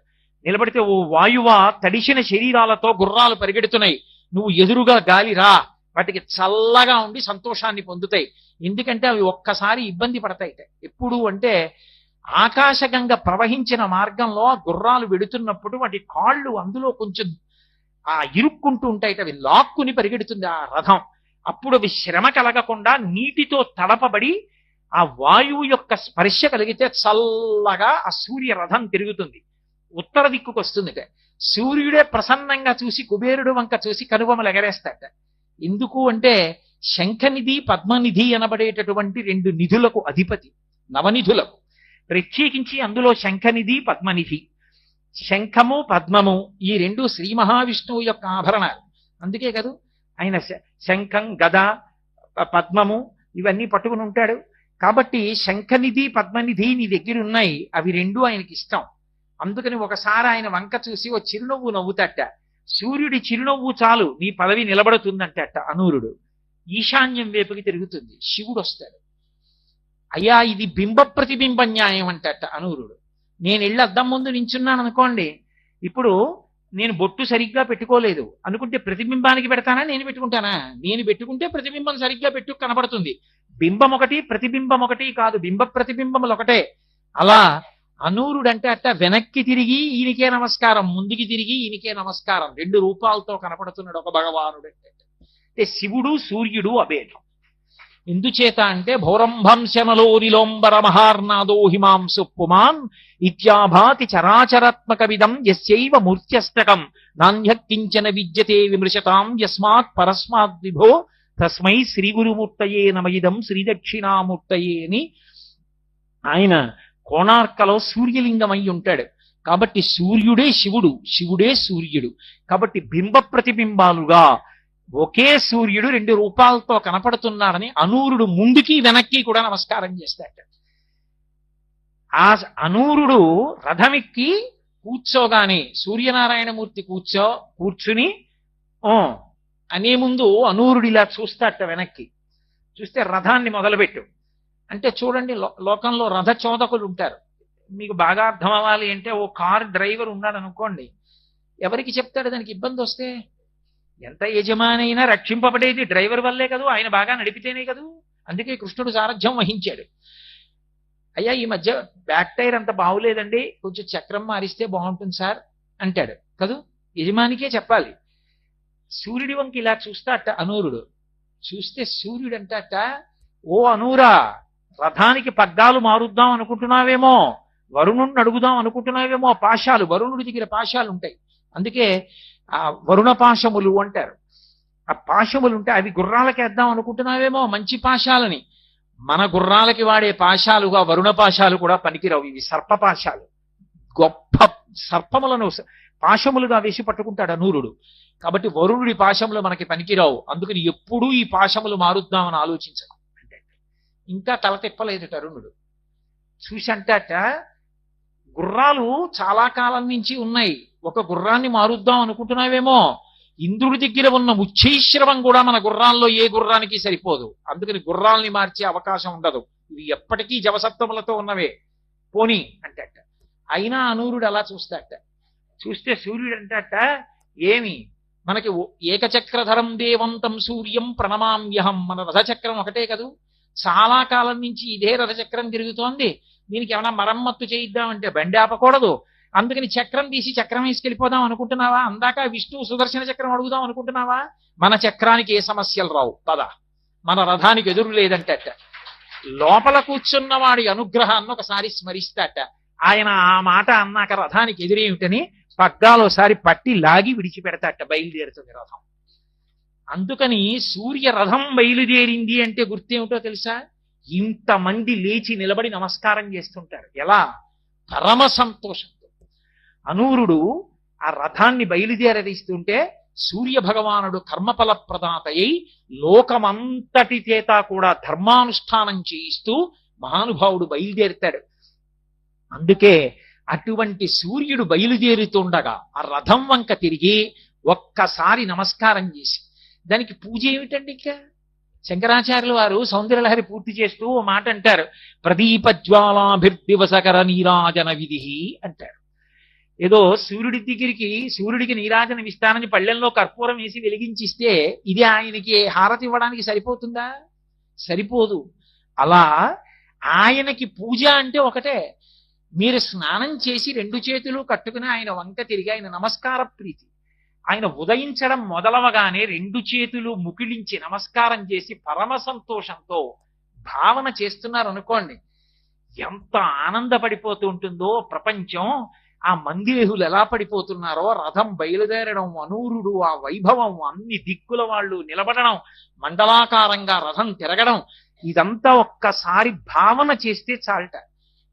నిలబడితే ఓ వాయువా, తడిసిన శరీరాలతో గుర్రాలు పరిగెడుతున్నాయి, నువ్వు ఎదురుగా గాలి రా, వాటికి చల్లగా ఉండి సంతోషాన్ని పొందుతాయి. ఎందుకంటే అవి ఒక్కసారి ఇబ్బంది పడతాయి. ఎప్పుడు అంటే ఆకాశగంగ ప్రవహించిన మార్గంలో ఆ గుర్రాలు వెడుతున్నప్పుడు వాటి కాళ్ళు అందులో కొంచెం ఇరుక్కుంటూ ఉంటాయి. అవి లాక్కుని పరిగెడుతుంది ఆ రథం. అప్పుడు అవి శ్రమ కలగకుండా నీటితో తడపబడి ఆ వాయువు యొక్క స్పర్శ కలిగితే చల్లగా ఆ సూర్య రథం తిరుగుతుంది. ఉత్తర దిక్కుకు వస్తుంది. సూర్యుడే ప్రసన్నంగా చూసి కుబేరుడు వంక చూసి కనుబొమలు ఎగరేస్తాట. ఎందుకు అంటే శంఖనిధి పద్మనిధి అనబడేటటువంటి రెండు నిధులకు అధిపతి, నవనిధులకు. ప్రత్యేకించి అందులో శంఖనిధి పద్మనిధి. శంఖము పద్మము ఈ రెండు శ్రీ మహావిష్ణువు యొక్క ఆభరణాలు. అందుకే కదా ఆయన శంఖం గద పద్మము ఇవన్నీ పట్టుకుని ఉంటాడు. కాబట్టి శంఖనిధి పద్మనిధి నీ దగ్గర ఉన్నాయి, అవి రెండు ఆయనకి ఇష్టం. అందుకని ఒకసారి ఆయన వంక చూసి ఓ చిరునవ్వు నవ్వుతట. సూర్యుడి చిరునవ్వు చాలు నీ పదవి నిలబడుతుందంటట. అనూరుడు ఈశాన్యం వైపుకి తిరుగుతుంది. శివుడు వస్తాడు. అయ్యా ఇది బింబ ప్రతిబింబ న్యాయం అంటట అనూరుడు. నేను వెళ్ళి అద్దం ముందు నించున్నాను అనుకోండి, ఇప్పుడు నేను బొట్టు సరిగ్గా పెట్టుకోలేదు అనుకుంటే ప్రతిబింబానికి పెడతానా, నేను పెట్టుకుంటానా? నేను పెట్టుకుంటే ప్రతిబింబం సరిగ్గా పెట్టు కనబడుతుంది. బింబం ఒకటి ప్రతిబింబం ఒకటి కాదు, బింబ ప్రతిబింబములు ఒకటే. అలా అనూరుడు అంటే అట్ట వెనక్కి తిరిగి ఈయనకే నమస్కారం, ముందుకి తిరిగి ఈయనకే నమస్కారం, రెండు రూపాలతో కనపడుతున్నాడు ఒక భగవానుడు. అంటే శివుడు సూర్యుడు అభేదం. ఎందుచేత అంటే భౌరంభంశమలో నిలోంబర మహార్నాదో హిమాంసు పుమాన్ ఇత్యాభాతి చరాచరాత్మక విదం యస్యైవ మూర్త్యష్టకం నాణ్య కించన విద్యతే విమృశతాం యస్మాత్ పరస్మాత్ విభో తస్మై శ్రీ గురుమూర్తయే నమయిదం శ్రీదక్షిణామూర్తయే అని ఆయన కోణార్కలో సూర్యలింగం అయి ఉంటాడు. కాబట్టి సూర్యుడే శివుడు, శివుడే సూర్యుడు. కాబట్టి బింబ ప్రతిబింబాలుగా ఒకే సూర్యుడు రెండు రూపాలతో కనపడుతున్నాడని అనూరుడు ముందుకి వెనక్కి కూడా నమస్కారం చేస్తాడు. ఆ అనూరుడు రథమెక్కి కూర్చోగానే సూర్యనారాయణమూర్తి కూర్చుని అనే ముందు అనూరుడు ఇలా చూస్తాట. వెనక్కి చూస్తే రథాన్ని మొదలుపెట్టు అంటే చూడండి, లోకంలో రథ చోదకులు ఉంటారు. మీకు బాగా అర్థం అవ్వాలి అంటే ఓ కార్ డ్రైవర్ ఉన్నాడు అనుకోండి, ఎవరికి చెప్తాడు దానికి ఇబ్బంది వస్తే? ఎంత యజమానైనా రక్షింపబడేది డ్రైవర్ వల్లే కదూ, ఆయన బాగా నడిపితేనే కదూ. అందుకే కృష్ణుడు సారథ్యం వహించాడు. అయ్యా ఈ మధ్య బ్యాక్ టైర్ అంత బాగులేదండి, కొంచెం చక్రం మారిస్తే బాగుంటుంది సార్ అంటాడు కదూ, యజమానికే చెప్పాలి. సూర్యుడి వంకి ఇలా చూస్తాట అనూరుడు. చూస్తే సూర్యుడు అంటాట, ఓ అనూరా, రథానికి పగ్గాలు మారుద్దాం అనుకుంటున్నావేమో, వరుణుడిని అడుగుదాం అనుకుంటున్నావేమో. పాశాలు, వరుణుడి దగ్గర పాశాలు ఉంటాయి, అందుకే ఆ వరుణ పాశములు అంటారు. ఆ పాశములు ఉంటే అవి గుర్రాలకి వేద్దాం అనుకుంటున్నావేమో మంచి పాశాలని. మన గుర్రాలకి వాడే పాశాలుగా వరుణ పాశాలు కూడా పనికిరావు. ఇవి సర్పపాశాలు. గొప్ప సర్పములను పాశములుగా వేసి పట్టుకుంటాడు అనూరుడు. కాబట్టి వరుణుడి పాశములు మనకి పనికిరావు. అందుకని ఎప్పుడూ ఈ పాశములు మారుద్దామని ఆలోచించడం. అంటే ఇంకా తల తిప్పలేదు తరుణుడు. చూసి అంటాట, గుర్రాలు చాలా కాలం నుంచి ఉన్నాయి, ఒక గుర్రాన్ని మారుద్దాం అనుకుంటున్నావేమో. ఇంద్రుడి దగ్గర ఉన్న ఉచ్చైశ్రవం కూడా మన గుర్రాల్లో ఏ గుర్రానికి సరిపోదు. అందుకని గుర్రాల్ని మార్చే అవకాశం ఉండదు. ఇవి ఎప్పటికీ జవసత్వములతో ఉన్నవే, పోనీ అంటట. అయినా అనూరుడు అలా చూస్తాట. చూస్తే సూర్యుడు అంటాట, ఏమి మనకి ఏకచక్రధరం దేవంతం సూర్యం ప్రణమామ్యహం. మన రథచక్రం ఒకటే కదూ, చాలా కాలం నుంచి ఇదే రథచక్రం తిరుగుతోంది. దీనికి ఏమైనా మరమ్మత్తు చేయిద్దామంటే బండి ఆపకూడదు. అందుకని చక్రం తీసి చక్రం వేసుకెళ్ళిపోదాం అనుకుంటున్నావా? అందాక విష్ణువు సుదర్శన చక్రం అడుగుదాం అనుకుంటున్నావా? మన చక్రానికి ఏ సమస్యలు రావు, పద. మన రథానికి ఎదురు లేదంటట. లోపల కూర్చున్నవాడి అనుగ్రహాన్ని ఒకసారి స్మరిస్తాట. ఆయన ఆ మాట అన్నాక రథానికి ఎదురేమిటని పగ్గాలోసారి పట్టి లాగి విడిచిపెడతాట. బయలుదేరుతుంది రథం. అందుకని సూర్య రథం బయలుదేరింది అంటే గుర్తేమిటో తెలుసా? ఇంతమంది లేచి నిలబడి నమస్కారం చేస్తుంటారు. ఎలా? పరమ సంతోషంతో. అనూరుడు ఆ రథాన్ని బయలుదేరదీస్తుంటే సూర్య భగవానుడు కర్మఫల ప్రదాత అయి లోకమంతటి చేత కూడా ధర్మానుష్ఠానం చేయిస్తూ మహానుభావుడు బయలుదేరుతాడు. అందుకే అటువంటి సూర్యుడు బయలుదేరుతుండగా ఆ రథం వంక తిరిగి ఒక్కసారి నమస్కారం చేసి, దానికి పూజ ఏమిటండి? ఇంకా శంకరాచార్యుల వారు సౌందర్యలహరి పూర్తి చేస్తూ ఓ మాట అంటారు, ప్రదీపజ్వాలాభిర్దివసకర నీరాజన విధి అంటారు. ఏదో సూర్యుడికి నీరాజనం ఇస్తానని పళ్ళెంలో కర్పూరం వేసి వెలిగించిస్తే ఇది ఆయనకి హారతి ఇవ్వడానికి సరిపోతుందా? సరిపోదు. అలా ఆయనకి పూజ అంటే ఒకటే. మీరు స్నానం చేసి 2 చేతులు కట్టుకుని ఆయన వంక తిరిగి ఆయన నమస్కార ప్రీతి. ఆయన ఉదయించడం మొదలవగానే 2 చేతులు ముకిలించి నమస్కారం చేసి పరమ సంతోషంతో భావన చేస్తున్నారు అనుకోండి, ఎంత ఆనందపడిపోతూ ఉంటుందో ప్రపంచం. ఆ మందిరేహులు ఎలా పడిపోతున్నారో, రథం బయలుదేరడం, అనూరుడు ఆ వైభవం, అన్ని దిక్కుల వాళ్ళు నిలబడడం, మండలాకారంగా రథం తిరగడం, ఇదంతా ఒక్కసారి భావన చేస్తే చాలట.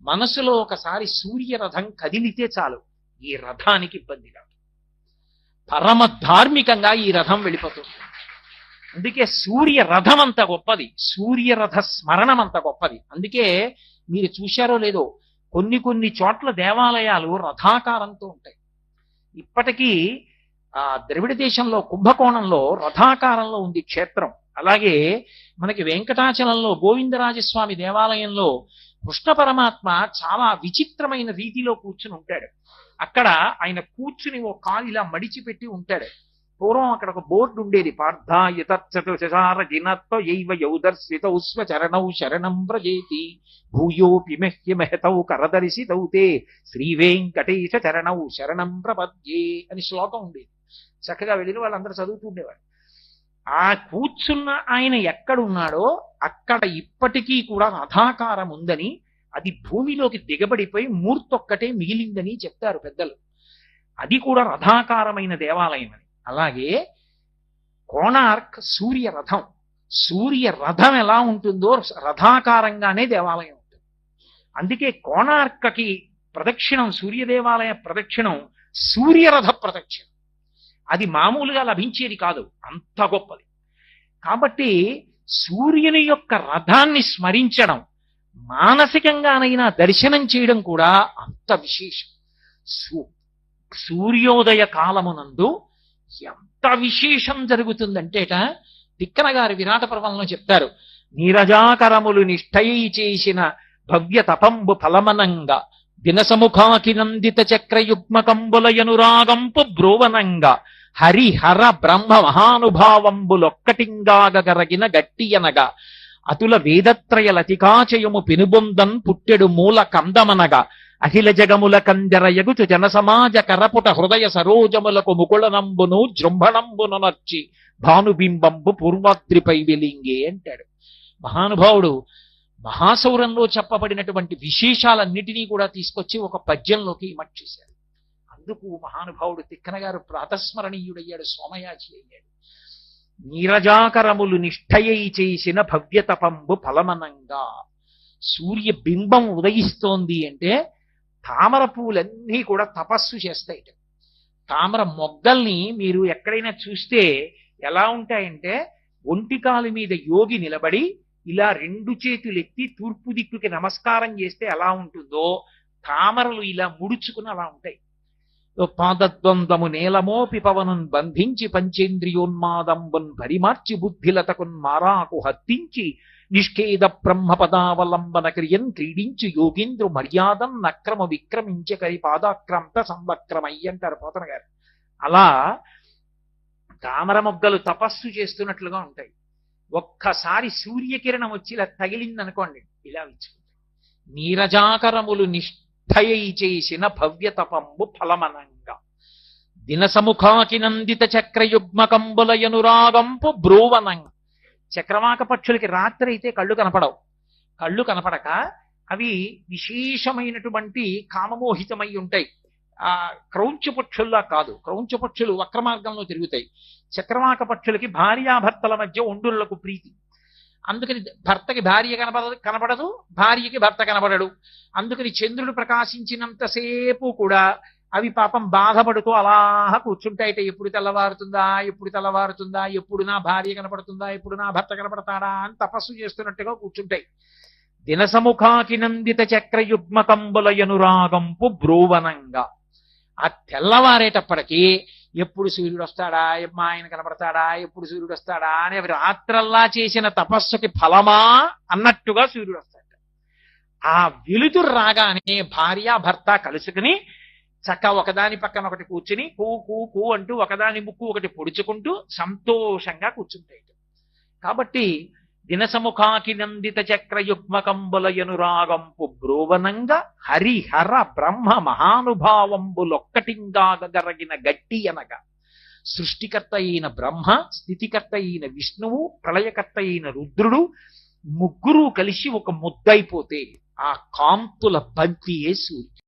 మనసులో ఒకసారి సూర్య రథం కదిలితే చాలు, ఈ రథానికి ఇబ్బంది కాదు. పరమ ధార్మికంగా ఈ రథం వెళ్ళిపోతుంది. అందుకే సూర్య రథం అంత గొప్పది, సూర్యరథ స్మరణం అంత గొప్పది. అందుకే మీరు చూశారో లేదో, కొన్ని చోట్ల దేవాలయాలు రథాకారంతో ఉంటాయి. ఇప్పటికీ ద్రవిడ దేశంలో కుంభకోణంలో రథాకారంలో ఉంది క్షేత్రం. అలాగే మనకి వెంకటాచలంలో గోవిందరాజస్వామి దేవాలయంలో కృష్ణ పరమాత్మ చాలా విచిత్రమైన రీతిలో కూర్చుని ఉంటాడు. అక్కడ ఆయన కూర్చుని ఓ కాలు ఇలా మడిచిపెట్టి ఉంటాడు. పూర్వం అక్కడ ఒక బోర్డు ఉండేది, పార్థాయుతచార యైవ యౌదర్శితౌ స్వచరణౌ శరణం వ్రజేతి భూయోపి మహ్యమహతౌ కరదర్శితౌ తే శ్రీ వెంకటేశ చరణౌ శరణం ప్రపద్యే అని శ్లోకం ఉండేది. చక్కగా వెళ్ళిన వాళ్ళందరూ చదువుతూ ఉండేవారు. ఆ కూర్చున్న ఆయన ఎక్కడున్నాడో అక్కడ ఇప్పటికీ కూడా రథాకారం ఉందని, అది భూమిలోకి దిగబడిపోయి మూర్తొక్కటే మిగిలిందని చెప్తారు పెద్దలు. అది కూడా రథాకారమైన దేవాలయం అని. అలాగే కోణార్క్ సూర్య రథం ఎలా ఉంటుందో రథాకారంగానే దేవాలయం ఉంటుంది. అందుకే కోణార్కకి ప్రదక్షిణం, సూర్యదేవాలయ ప్రదక్షిణం సూర్యరథ ప్రదక్షిణం. అది మామూలుగా లభించేది కాదు, అంత గొప్పది. కాబట్టి సూర్యుని యొక్క రథాన్ని స్మరించడం, మానసికంగానైనా దర్శనం చేయడం కూడా అంత విశేషం. సూర్యోదయ కాలమునందు ఎంత విశేషం జరుగుతుందంటేట తిక్కన గారి విరాట పర్వంలో చెప్తారు, నీరజాకరములు నిష్ఠయి చేసిన భవ్య తపంబు ఫలమనంగా దినసముఖాకి నందిత చక్రయుగ్మకంబులయనురాగంపు బ్రోవనంగా హరిహర బ్రహ్మ మహానుభావంబులొక్కటింగాగరగిన గట్టియనగా అతుల వేదత్రయ లతికాచయము పెనుబొందన్ పుట్టెడు మూల కందమనగా అఖిల జగముల కందెరయగుచు జనసమాజ కరపుట హృదయ సరోజములకు ముకుళనంబును జృంభణంబును నర్చి భానుబింబంబు పూర్వాద్రిపై వెలింగే అంటాడు మహానుభావుడు. మహాసౌరంలో చెప్పబడినటువంటి విశేషాలన్నిటినీ కూడా తీసుకొచ్చి ఒక పద్యంలోకి ఇమర్చేశారు. అందుకు మహానుభావుడు తిక్కన గారు ప్రాతస్మరణీయుడయ్యాడు, సోమయాజి అయ్యాడు. నీరజాకరములు నిష్ఠయై చేసిన భవ్యతపంబు ఫలమనంగా. సూర్య బింబం ఉదయిస్తోంది అంటే తామర పూలన్నీ కూడా తపస్సు చేస్తాయి. తామర మొగ్గల్ని మీరు ఎక్కడైనా చూస్తే ఎలా ఉంటాయంటే, ఒంటికాలు మీద యోగి నిలబడి ఇలా రెండు చేతులు ఎత్తి తూర్పు దిక్కుకి నమస్కారం చేస్తే ఎలా ఉంటుందో, తామరలు ఇలా ముడుచుకుని అలా ఉంటాయి. పాదద్వందము నేలమోపి పవనున్ బంధించి పంచేంద్రియోన్మాదంబున్ పరిమార్చి బుద్ధిలతకున్ మారాకు హత్తించి నిష్కేద బ్రహ్మపదావలంబన క్రియన్ క్రీడించి యోగీంద్రు మర్యాదం నక్రమ విక్రమించ కరి పాదాక్రాంత సంవక్రమయ్య అంటారు పోతన గారు. అలా తామర మొగ్గలు తపస్సు చేస్తున్నట్లుగా ఉంటాయి. ఒక్కసారి సూర్యకిరణం వచ్చి ఇలా తగిలిందనుకోండి, ఇలా విచ్చుకుంటాయి. నీరజాకరములు నిష్ఠయై చేసిన భవ్యతపంబు ఫలమనంగా. దినసముఖాకి నందిత చక్రయుగ్మకంబులయనురాగంపు బ్రోవనంగా. చక్రవాక పక్షులకి రాత్రి అయితే కళ్ళు కనపడవు. కళ్ళు కనపడక అవి విశేషమైనటువంటి కామమోహితమై ఉంటాయి. ఆ క్రౌంచ పక్షుల్లా కాదు. క్రౌంచ పక్షులు వక్ర మార్గంలో తిరుగుతాయి. చక్రవాక పక్షులకి భార్యాభర్తల మధ్య ఒండులకు ప్రీతి. అందుకని భర్తకి భార్య కనపడదు, భార్యకి భర్త కనపడడు. అందుకని చంద్రుడు ప్రకాశించినంతసేపు కూడా అవి పాపం బాధపడుతూ అలా కూర్చుంటాయిట. ఎప్పుడు తెల్లవారుతుందా, ఎప్పుడు తెల్లవారుతుందా, ఎప్పుడు నా భార్య కనపడుతుందా, ఎప్పుడు నా భర్త కనపడతాడా అని తపస్సు చేస్తున్నట్టుగా కూర్చుంటాయి. దినసముఖాకి నందిత చక్రయుగ్మకంబులయనురాగంపు బ్రోవనంగా. ఆ తెల్లవారేటప్పటికీ ఎప్పుడు సూర్యుడు వస్తాడా, మా ఆయన కనపడతాడా, ఎప్పుడు సూర్యుడు వస్తాడా అని అవి రాత్రల్లా చేసిన తపస్సుకి ఫలమా అన్నట్టుగా సూర్యుడు వస్తాడు. ఆ వెలుతురు రాగానే భార్య భర్త కలుసుకుని చక్క ఒకదాని పక్కన ఒకటి కూర్చుని కూ కూ కూ అంటూ ఒకదాని ముక్కు ఒకటి పొడుచుకుంటూ సంతోషంగా కూర్చుంటాయి. కాబట్టి దినసముఖాకి నందిత చక్రయుగ్మకంబులయనురాగంపు బ్రోవనంగా హరిహర బ్రహ్మ మహానుభావంబులొక్కటింగాగరగిన గట్టి అనగా. సృష్టికర్త అయిన బ్రహ్మ, స్థితికర్త అయిన విష్ణువు, ప్రళయకర్త అయిన రుద్రుడు ముగ్గురు కలిసి ఒక ముద్దైపోతే ఆ కాంతుల బంతియే సూర్యుడు.